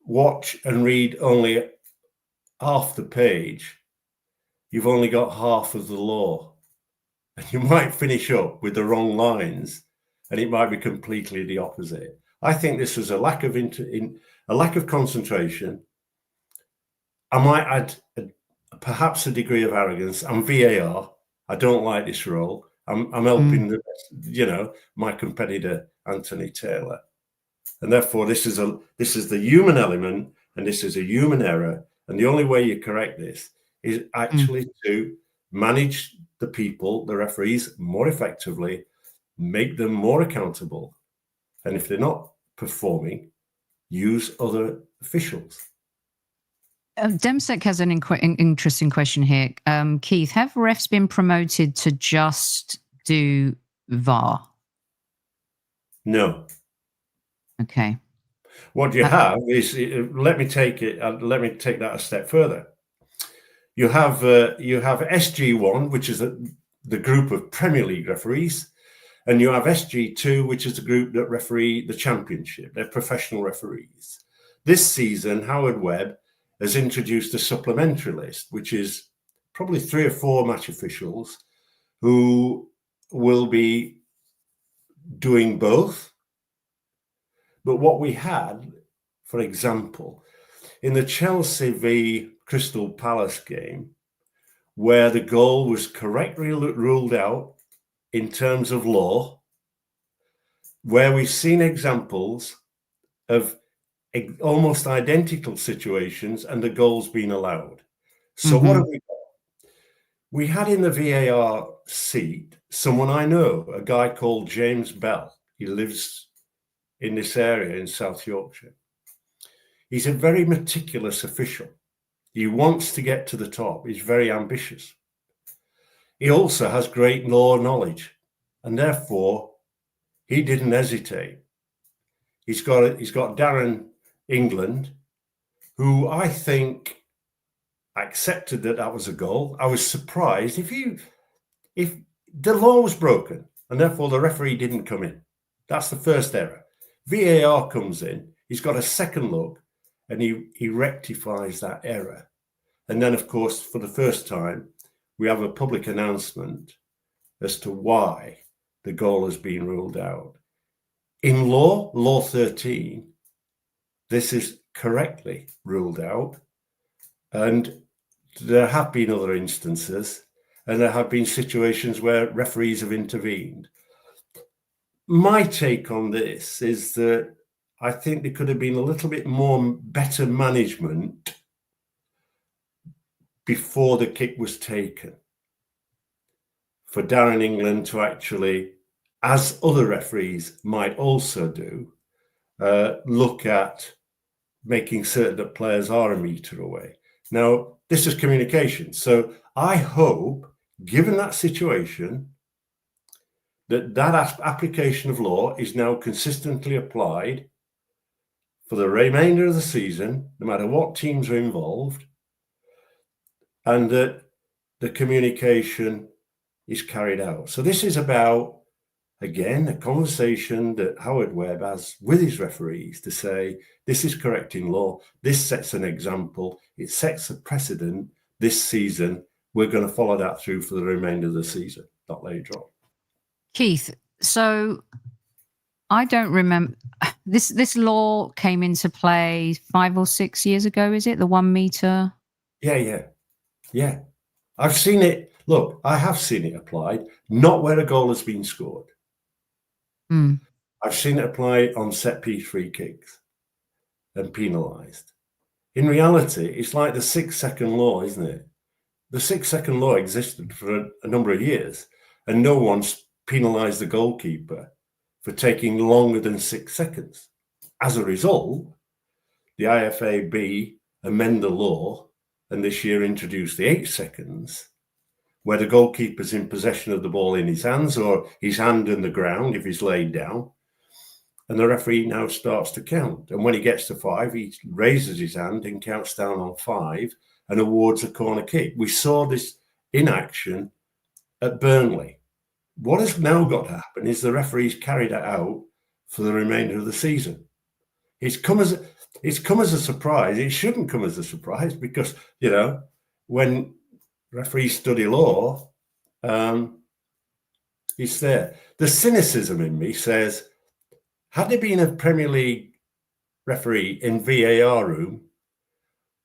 watch and read only half the page, you've only got half of the law. And you might finish up with the wrong lines, and it might be completely the opposite. I think this was a lack of concentration. I might add perhaps a degree of arrogance. I'm VAR. I don't like this role. I'm helping my competitor Anthony Taylor, and therefore this is the human element, and this is a human error. And the only way you correct this is actually to manage the people, the referees, more effectively, make them more accountable, and if they're not performing, use other officials. Demsek has an interesting question here. Keith, have refs been promoted to just do VAR? No. Okay. What you have is, let me take that a step further. You have SG1, which is the group of Premier League referees, and you have SG2, which is the group that referee the Championship. They're professional referees. This season, Howard Webb has introduced a supplementary list, which is probably 3 or 4 match officials who will be doing both. But what we had, for example, in the Chelsea v Crystal Palace game, where the goal was correctly ruled out in terms of law, where we've seen examples of almost identical situations and the goals being allowed. So what have we got? We had in the VAR seat someone I know, a guy called James Bell. He lives in this area in South Yorkshire. He's a very meticulous official. He wants to get to the top. He's very ambitious. He also has great law knowledge, and therefore he didn't hesitate. He's got Darren England, who I think accepted that was a goal. I was surprised if the law was broken and therefore the referee didn't come in. That's the first error. VAR comes in, he's got a second look, and he rectifies that error. And then, of course, for the first time, we have a public announcement as to why the goal has been ruled out. In law 13, this is correctly ruled out. And there have been other instances, and there have been situations where referees have intervened. My take on this is that I think there could have been a little bit more better management before the kick was taken for Darren England to actually, as other referees might also do, look at making certain that players are a metre away. Now, this is communication. So I hope, given that situation, that application of law is now consistently applied for the remainder of the season, no matter what teams are involved, and that the communication is carried out. So this is about, again, a conversation that Howard Webb has with his referees to say, this is correct in law, this sets an example, it sets a precedent this season, we're going to follow that through for the remainder of the season, not later on. Keith, so I don't remember, this law came into play 5 or 6 years ago, is it? The 1 metre? Yeah. I've seen it. Look, I have seen it applied, not where a goal has been scored. I've seen it applied on set-piece free kicks and penalised. In reality, it's like the 6-second law, isn't it? The 6-second law existed for a number of years, and no one's penalised the goalkeeper for taking longer than 6 seconds. As a result, the IFAB amend the law and this year introduced the 8 seconds, where the goalkeeper's in possession of the ball in his hands or his hand in the ground if he's laid down. And the referee now starts to count. And when he gets to 5, he raises his hand and counts down on 5 and awards a corner kick. We saw this in action at Burnley. What has now got to happen is the referees carry that out for the remainder of the season. It's come as a surprise. It shouldn't come as a surprise because, when referees study law, it's there. The cynicism in me says, had there been a Premier League referee in VAR room,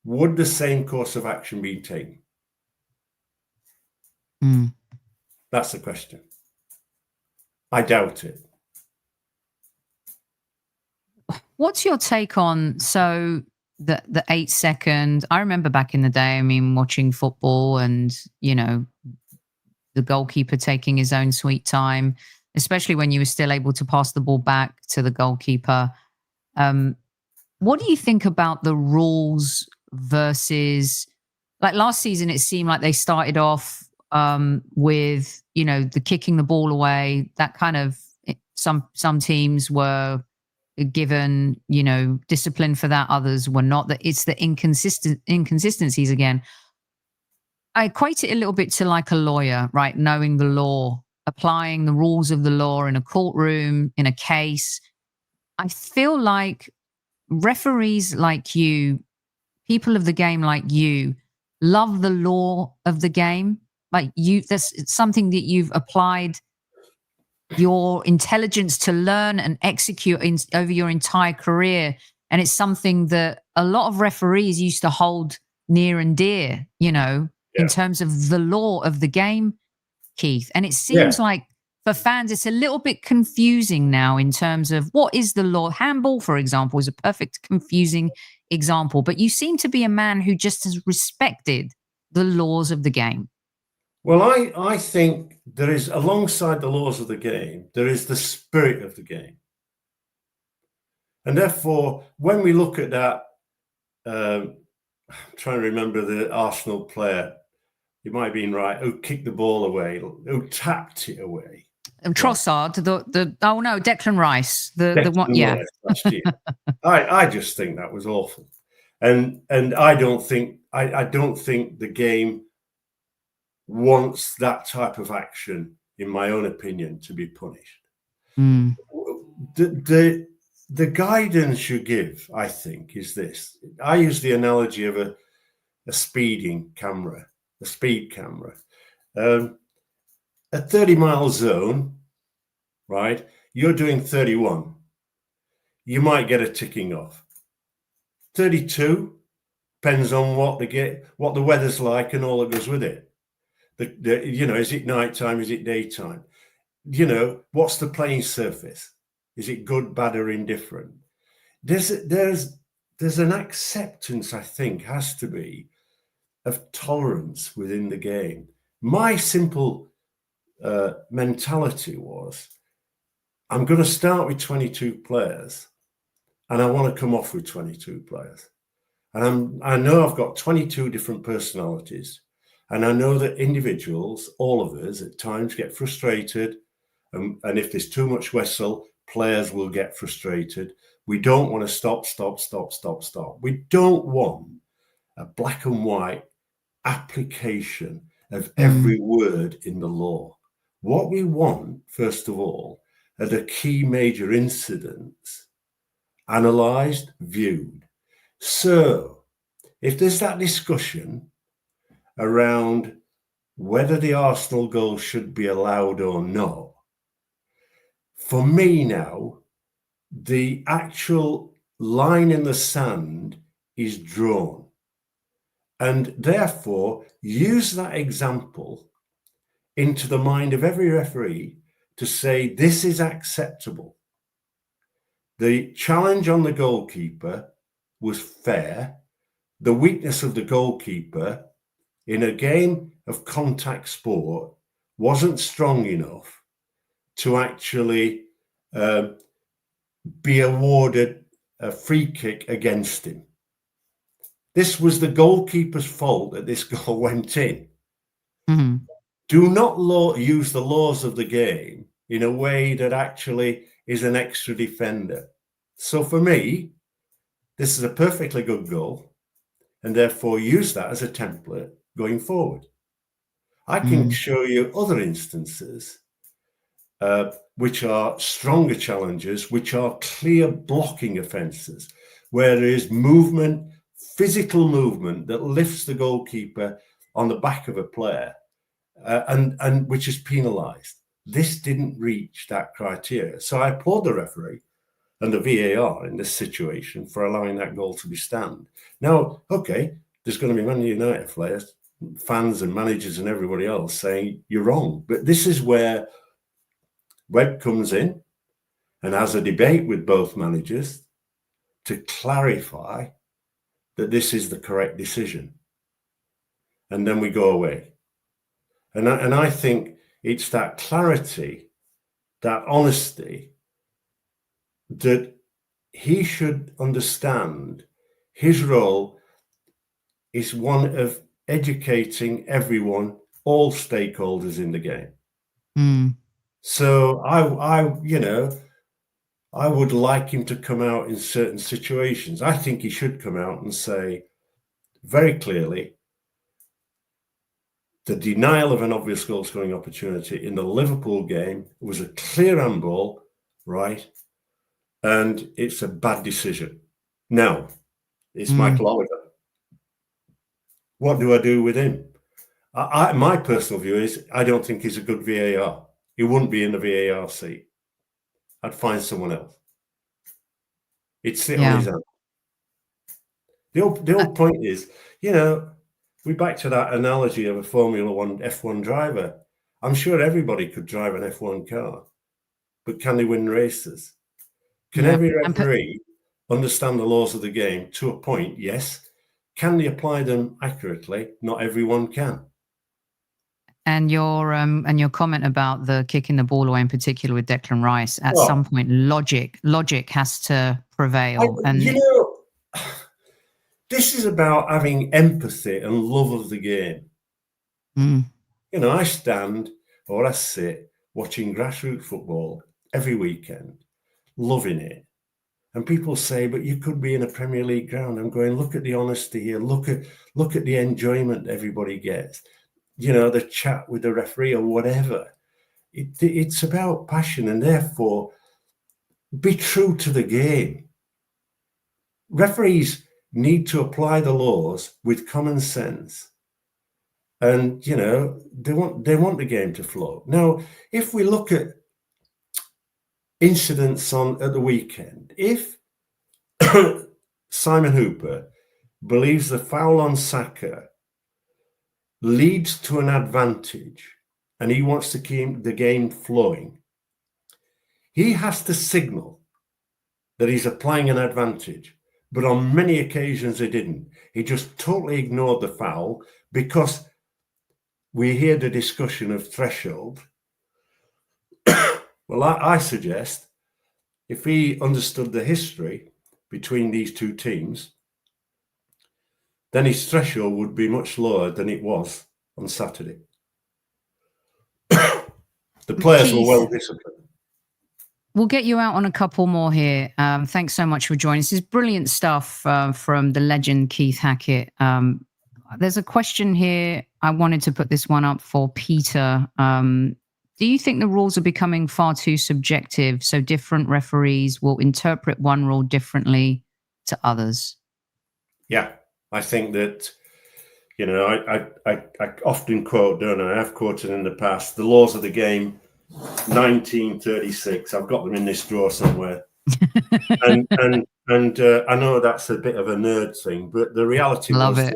would the same course of action be taken? That's the question. I doubt it. What's your take on the 8 second? I remember back in the day, watching football and, the goalkeeper taking his own sweet time, especially when you were still able to pass the ball back to the goalkeeper. What do you think about the rules versus, like last season, it seemed like they started off with, the kicking the ball away, that kind of, some teams were given, discipline for that. Others were not. That it's the inconsistencies again. I equate it a little bit to like a lawyer, right? Knowing the law, applying the rules of the law in a courtroom, in a case. I feel like referees like you, people of the game like you, love the law of the game. Like that's something that you've applied your intelligence to learn and execute over your entire career. And it's something that a lot of referees used to hold near and dear, you know, in terms of the law of the game, Keith. And it seems like for fans, it's a little bit confusing now in terms of what is the law. Handball, for example, is a perfect confusing example. But you seem to be a man who just has respected the laws of the game. Well, I think there is, alongside the laws of the game, there is the spirit of the game. And therefore, when we look at that, I'm trying to remember the Arsenal player, you might have been right, who kicked the ball away, who tapped it away. Trossard, Declan Rice, the one, Rice last year. I just think that was awful, and I don't think the game wants that type of action, in my own opinion, to be punished. The guidance you give, I think, is this. I use the analogy of a speeding camera, a speed camera. A 30-mile zone, right? You're doing 31. You might get a ticking off. 32 depends on what the weather's like and all that goes with it. Is it nighttime? Is it daytime? What's the playing surface? Is it good, bad, or indifferent? There's an acceptance, I think, has to be, of tolerance within the game. My simple mentality was, I'm going to start with 22 players, and I want to come off with 22 players. And I know I've got 22 different personalities, and I know that individuals, all of us, at times get frustrated, and if there's too much whistle, players will get frustrated. We don't want to stop. We don't want a black and white application of every word in the law. What we want, first of all, are the key major incidents analysed, viewed. So if there's that discussion around whether the Arsenal goal should be allowed or not, for me now, the actual line in the sand is drawn. And therefore, use that example into the mind of every referee to say, this is acceptable. The challenge on the goalkeeper was fair. The weakness of the goalkeeper in a game of contact sport wasn't strong enough to actually be awarded a free kick against him. This was the goalkeeper's fault that this goal went in. Do not use the laws of the game in a way that actually is an extra defender. So for me, this is a perfectly good goal, and therefore use that as a template going forward. I can show you other instances which are stronger challenges, which are clear blocking offences, where there is movement, physical movement that lifts the goalkeeper on the back of a player, and which is penalised. This didn't reach that criteria. So I applaud the referee and the VAR in this situation for allowing that goal to be stand. Now, okay, there's going to be Man United players, fans and managers and everybody else saying you're wrong. But this is where Webb comes in and has a debate with both managers to clarify that this is the correct decision. And then we go away. And I think it's that clarity, that honesty, that he should understand his role is one of educating everyone, all stakeholders in the game. So I would like him to come out in certain situations. I think he should come out and say very clearly, the denial of an obvious goal-scoring opportunity in the Liverpool game was a clear handball, right? And it's a bad decision. Now, it's Michael Oliver. What do I do with him? My personal view is I don't think he's a good VAR. he wouldn't be in the VAR seat. I'd find someone else. He'd sit on his hand. The old point is, you know, we back to that analogy of a Formula One F1 driver. I'm sure everybody could drive an F1 car, but can they win races? Can every referee understand the laws of the game to a point? Yes. Can they apply them accurately? Not everyone can. And your comment about the kicking the ball away, in particular with Declan Rice, at some point, logic has to prevail. You know, this is about having empathy and love of the game. You know, I stand or I sit watching grassroots football every weekend, loving it. And people say, but you could be in a Premier League ground. I'm going, look at the honesty here. Look at the enjoyment everybody gets. You know, the chat with the referee or whatever. It's about passion, and therefore be true to the game. Referees need to apply the laws with common sense. And, you know, they want the game to flow. Now, if we look at incidents at the weekend, if Simon Hooper believes the foul on Saka leads to an advantage and he wants to keep the game flowing, he has to signal that he's applying an advantage. But on many occasions he didn't. He just totally ignored the foul because we hear the discussion of threshold. Well, I suggest if he understood the history between these two teams, then his threshold would be much lower than it was on Saturday. The players were well disciplined. We'll get you out on a couple more here. Thanks so much for joining us. This is brilliant stuff from the legend Keith Hackett. There's a question here. I wanted to put this one up for Peter. Do you think the rules are becoming far too subjective, so different referees will interpret one rule differently to others? Yeah, I think that, you know, I often quote, don't I? I've quoted in the past, the laws of the game, 1936. I've got them in this drawer somewhere. and I know that's a bit of a nerd thing, but the reality was that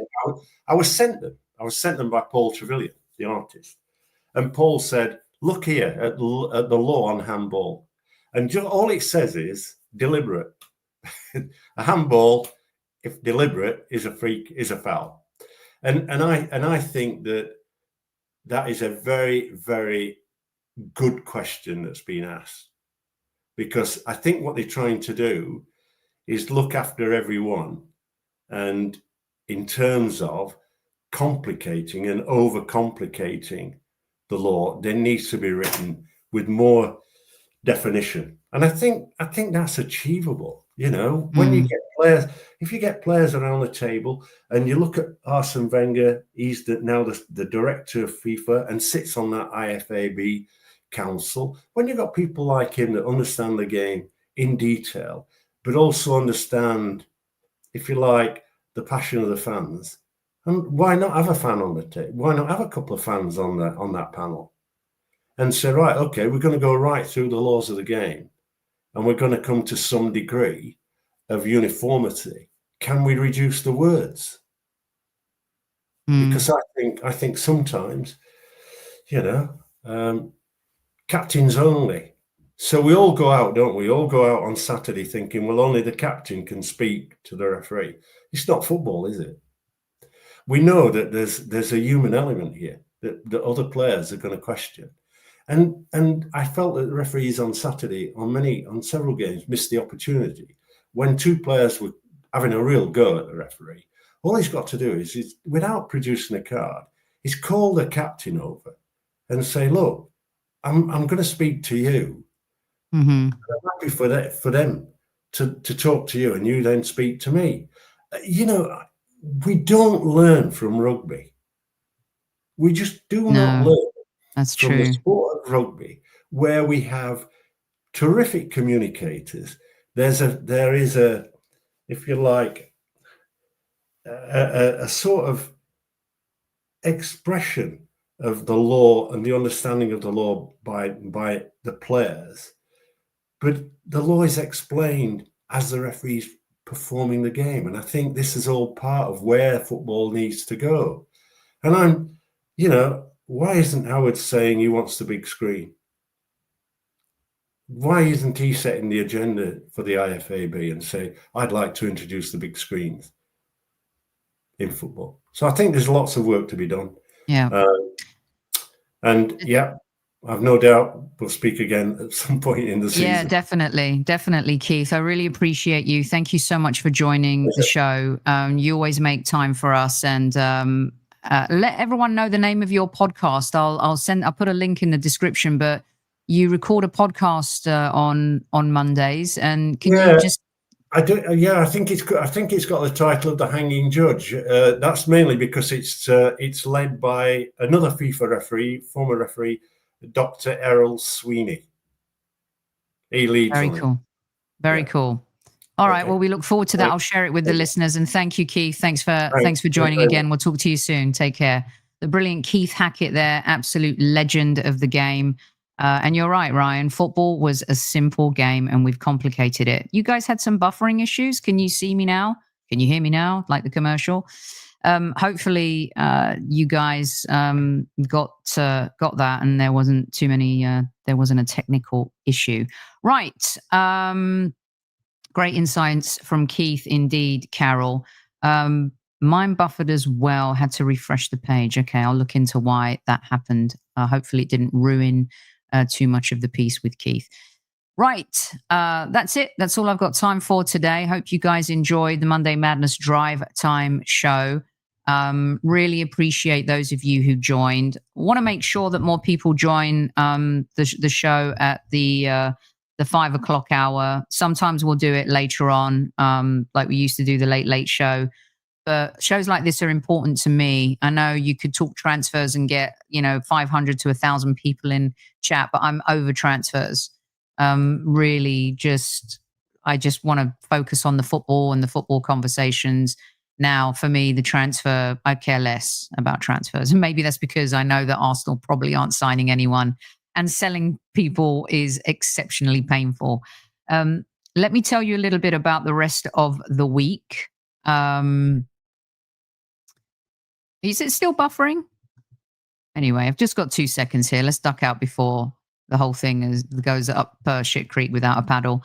I was sent them. I was sent them by Paul Trevelyan, the artist. And Paul said, look here at the law on handball. And all it says is deliberate. A handball, if deliberate, is a foul. And I think that is a very, very good question that's been asked. Because I think what they're trying to do is look after everyone. And in terms of complicating and overcomplicating the law, there needs to be written with more definition. And I think that's achievable. You know, when you get players, if you get players around the table and you look at Arsene Wenger, he's now the director of FIFA and sits on that IFAB council. When you've got people like him that understand the game in detail, but also understand, if you like, the passion of the fans, and why not have a fan on the table? Why not have a couple of fans on that panel and say, right, okay, we're going to go right through the laws of the game and we're going to come to some degree of uniformity. Can we reduce the words? Because I think sometimes, you know, captains only. So we all go out, don't we? All go out on Saturday thinking, well, only the captain can speak to the referee. It's not football, is it? We know that there's a human element here that other players are going to question. And I felt that the referees on Saturday, on several games, missed the opportunity. When two players were having a real go at the referee, all he's got to do is without producing a card, is call the captain over and say, look, I'm going to speak to you. I'm happy for them to talk to you, and you then speak to me. You know, we don't learn from rugby. We just do not learn from the sport of rugby, where we have terrific communicators. There is a, if you like, a sort of expression of the law and the understanding of the law by the players. But the law is explained as the referee's performing the game. And I think this is all part of where football needs to go. And why isn't Howard saying he wants the big screen? Why isn't he setting the agenda for the IFAB and say, I'd like to introduce the big screens in football? So I think there's lots of work to be done. Yeah. I've no doubt we'll speak again at some point in the season. Yeah, definitely, Keith. I really appreciate you. Thank you so much for joining the show. You always make time for us, and let everyone know the name of your podcast. I'll put a link in the description, but you record a podcast on Mondays, and can you just? I do. Yeah, I think it's got the title of The Hanging Judge. That's mainly because it's led by another FIFA referee, former referee, Dr. Errol Sweeney. He leads. Very cool. All right. Well, we look forward to that. I'll share it with the listeners. And thank you, Keith. Thanks for joining again. We'll talk to you soon. Take care. The brilliant Keith Hackett there, absolute legend of the game. And you're right, Ryan. Football was a simple game, and we've complicated it. You guys had some buffering issues. Can you see me now? Can you hear me now? Like the commercial. Hopefully, you guys got that, and there wasn't too many. There wasn't a technical issue, right? Great insights from Keith, indeed, Carol. Mine buffered as well. Had to refresh the page. Okay, I'll look into why that happened. Hopefully, it didn't ruin too much of the piece with Keith. Right. That's it. That's all I've got time for today. Hope you guys enjoyed the Monday Madness Drive Time show. Really appreciate those of you who joined. Want to make sure that more people join the show at the 5 o'clock hour. Sometimes we'll do it later on, like we used to do the late show. But shows like this are important to me. I know you could talk transfers and get 500 to 1,000 people in chat, but I'm over transfers. Really, I just want to focus on the football and the football conversations. Now, for me, the transfer, I care less about transfers. And maybe that's because I know that Arsenal probably aren't signing anyone, and selling people is exceptionally painful. Let me tell you a little bit about the rest of the week. Is it still buffering? Anyway, I've just got 2 seconds here. Let's duck out before the whole thing goes up shit creek without a paddle.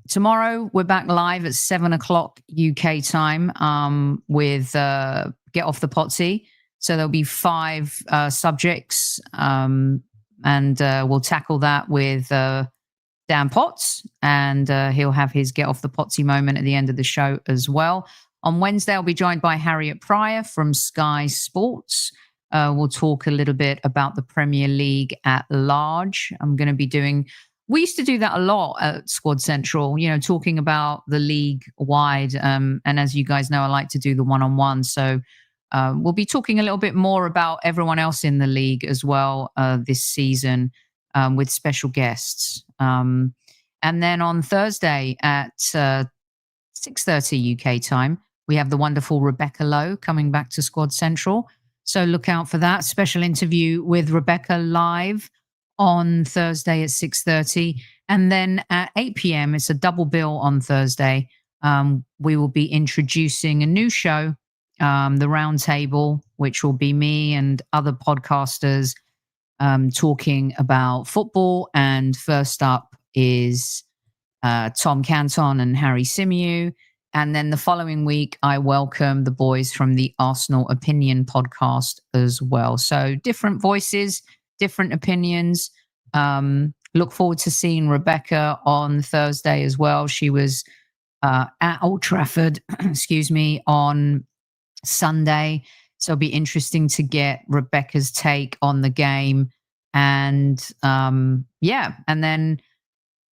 Tomorrow, we're back live at 7 o'clock UK time with Get Off the Potsy. So there'll be 5 subjects, and we'll tackle that with Dan Potts, and he'll have his Get Off the Potsy moment at the end of the show as well. On Wednesday, I'll be joined by Harriet Pryor from Sky Sports. We'll talk a little bit about the Premier League at large. I'm going to be we used to do that a lot at Squad Central, talking about the league wide. And as you guys know, I like to do the one-on-one. So we'll be talking a little bit more about everyone else in the league as well this season with special guests. And then on Thursday at 6:30 UK time, we have the wonderful Rebecca Lowe coming back to Squad Central. So look out for that special interview with Rebecca live on Thursday at 6:30. And then at 8 p.m., it's a double bill on Thursday. We will be introducing a new show, The Round Table, which will be me and other podcasters talking about football. And first up is Tom Canton and Harry Symeou. And then the following week, I welcome the boys from the Arsenal Opinion podcast as well. So different voices, different opinions. Look forward to seeing Rebecca on Thursday as well. She was at Old Trafford, on Sunday. So it'll be interesting to get Rebecca's take on the game. And and then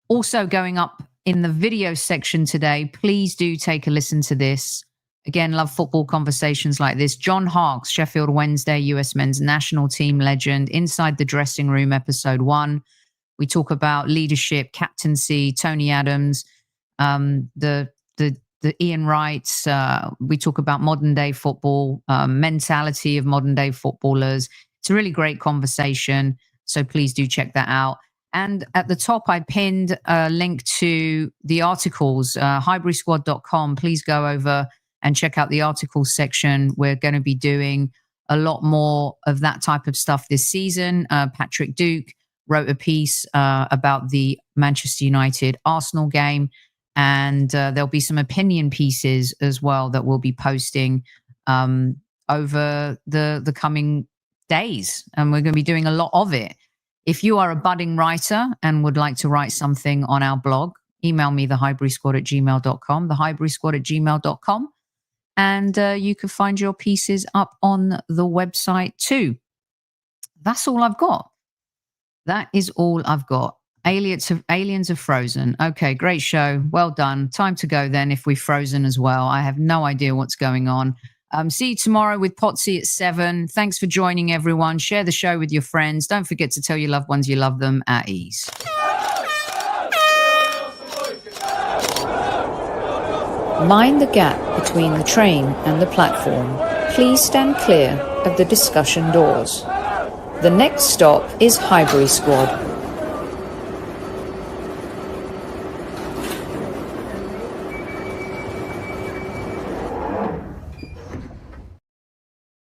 also going up in the video section today, please do take a listen to this. Again, love football conversations like this. John Harkes, Sheffield Wednesday, US men's national team legend, Inside the Dressing Room, episode 1. We talk about leadership, captaincy, Tony Adams, the Ian Wrights. We talk about modern day football, mentality of modern day footballers. It's a really great conversation. So please do check that out. And at the top, I pinned a link to the articles, highburysquad.com. Please go over and check out the articles section. We're going to be doing a lot more of that type of stuff this season. Patrick Duke wrote a piece about the Manchester United Arsenal game. And there'll be some opinion pieces as well that we'll be posting over the coming days. And we're going to be doing a lot of it. If you are a budding writer and would like to write something on our blog, email me, thehighburysquad@gmail.com, thehighburysquad@gmail.com. And you can find your pieces up on the website too. That's all I've got. That is all I've got. Aliens have frozen. Okay, great show. Well done. Time to go then if we've frozen as well. I have no idea what's going on. See you tomorrow with Potsy at 7. Thanks for joining, everyone. Share the show with your friends. Don't forget to tell your loved ones you love them at ease. Mind the gap between the train and the platform. Please stand clear of the discussion doors. The next stop is Highbury Squad.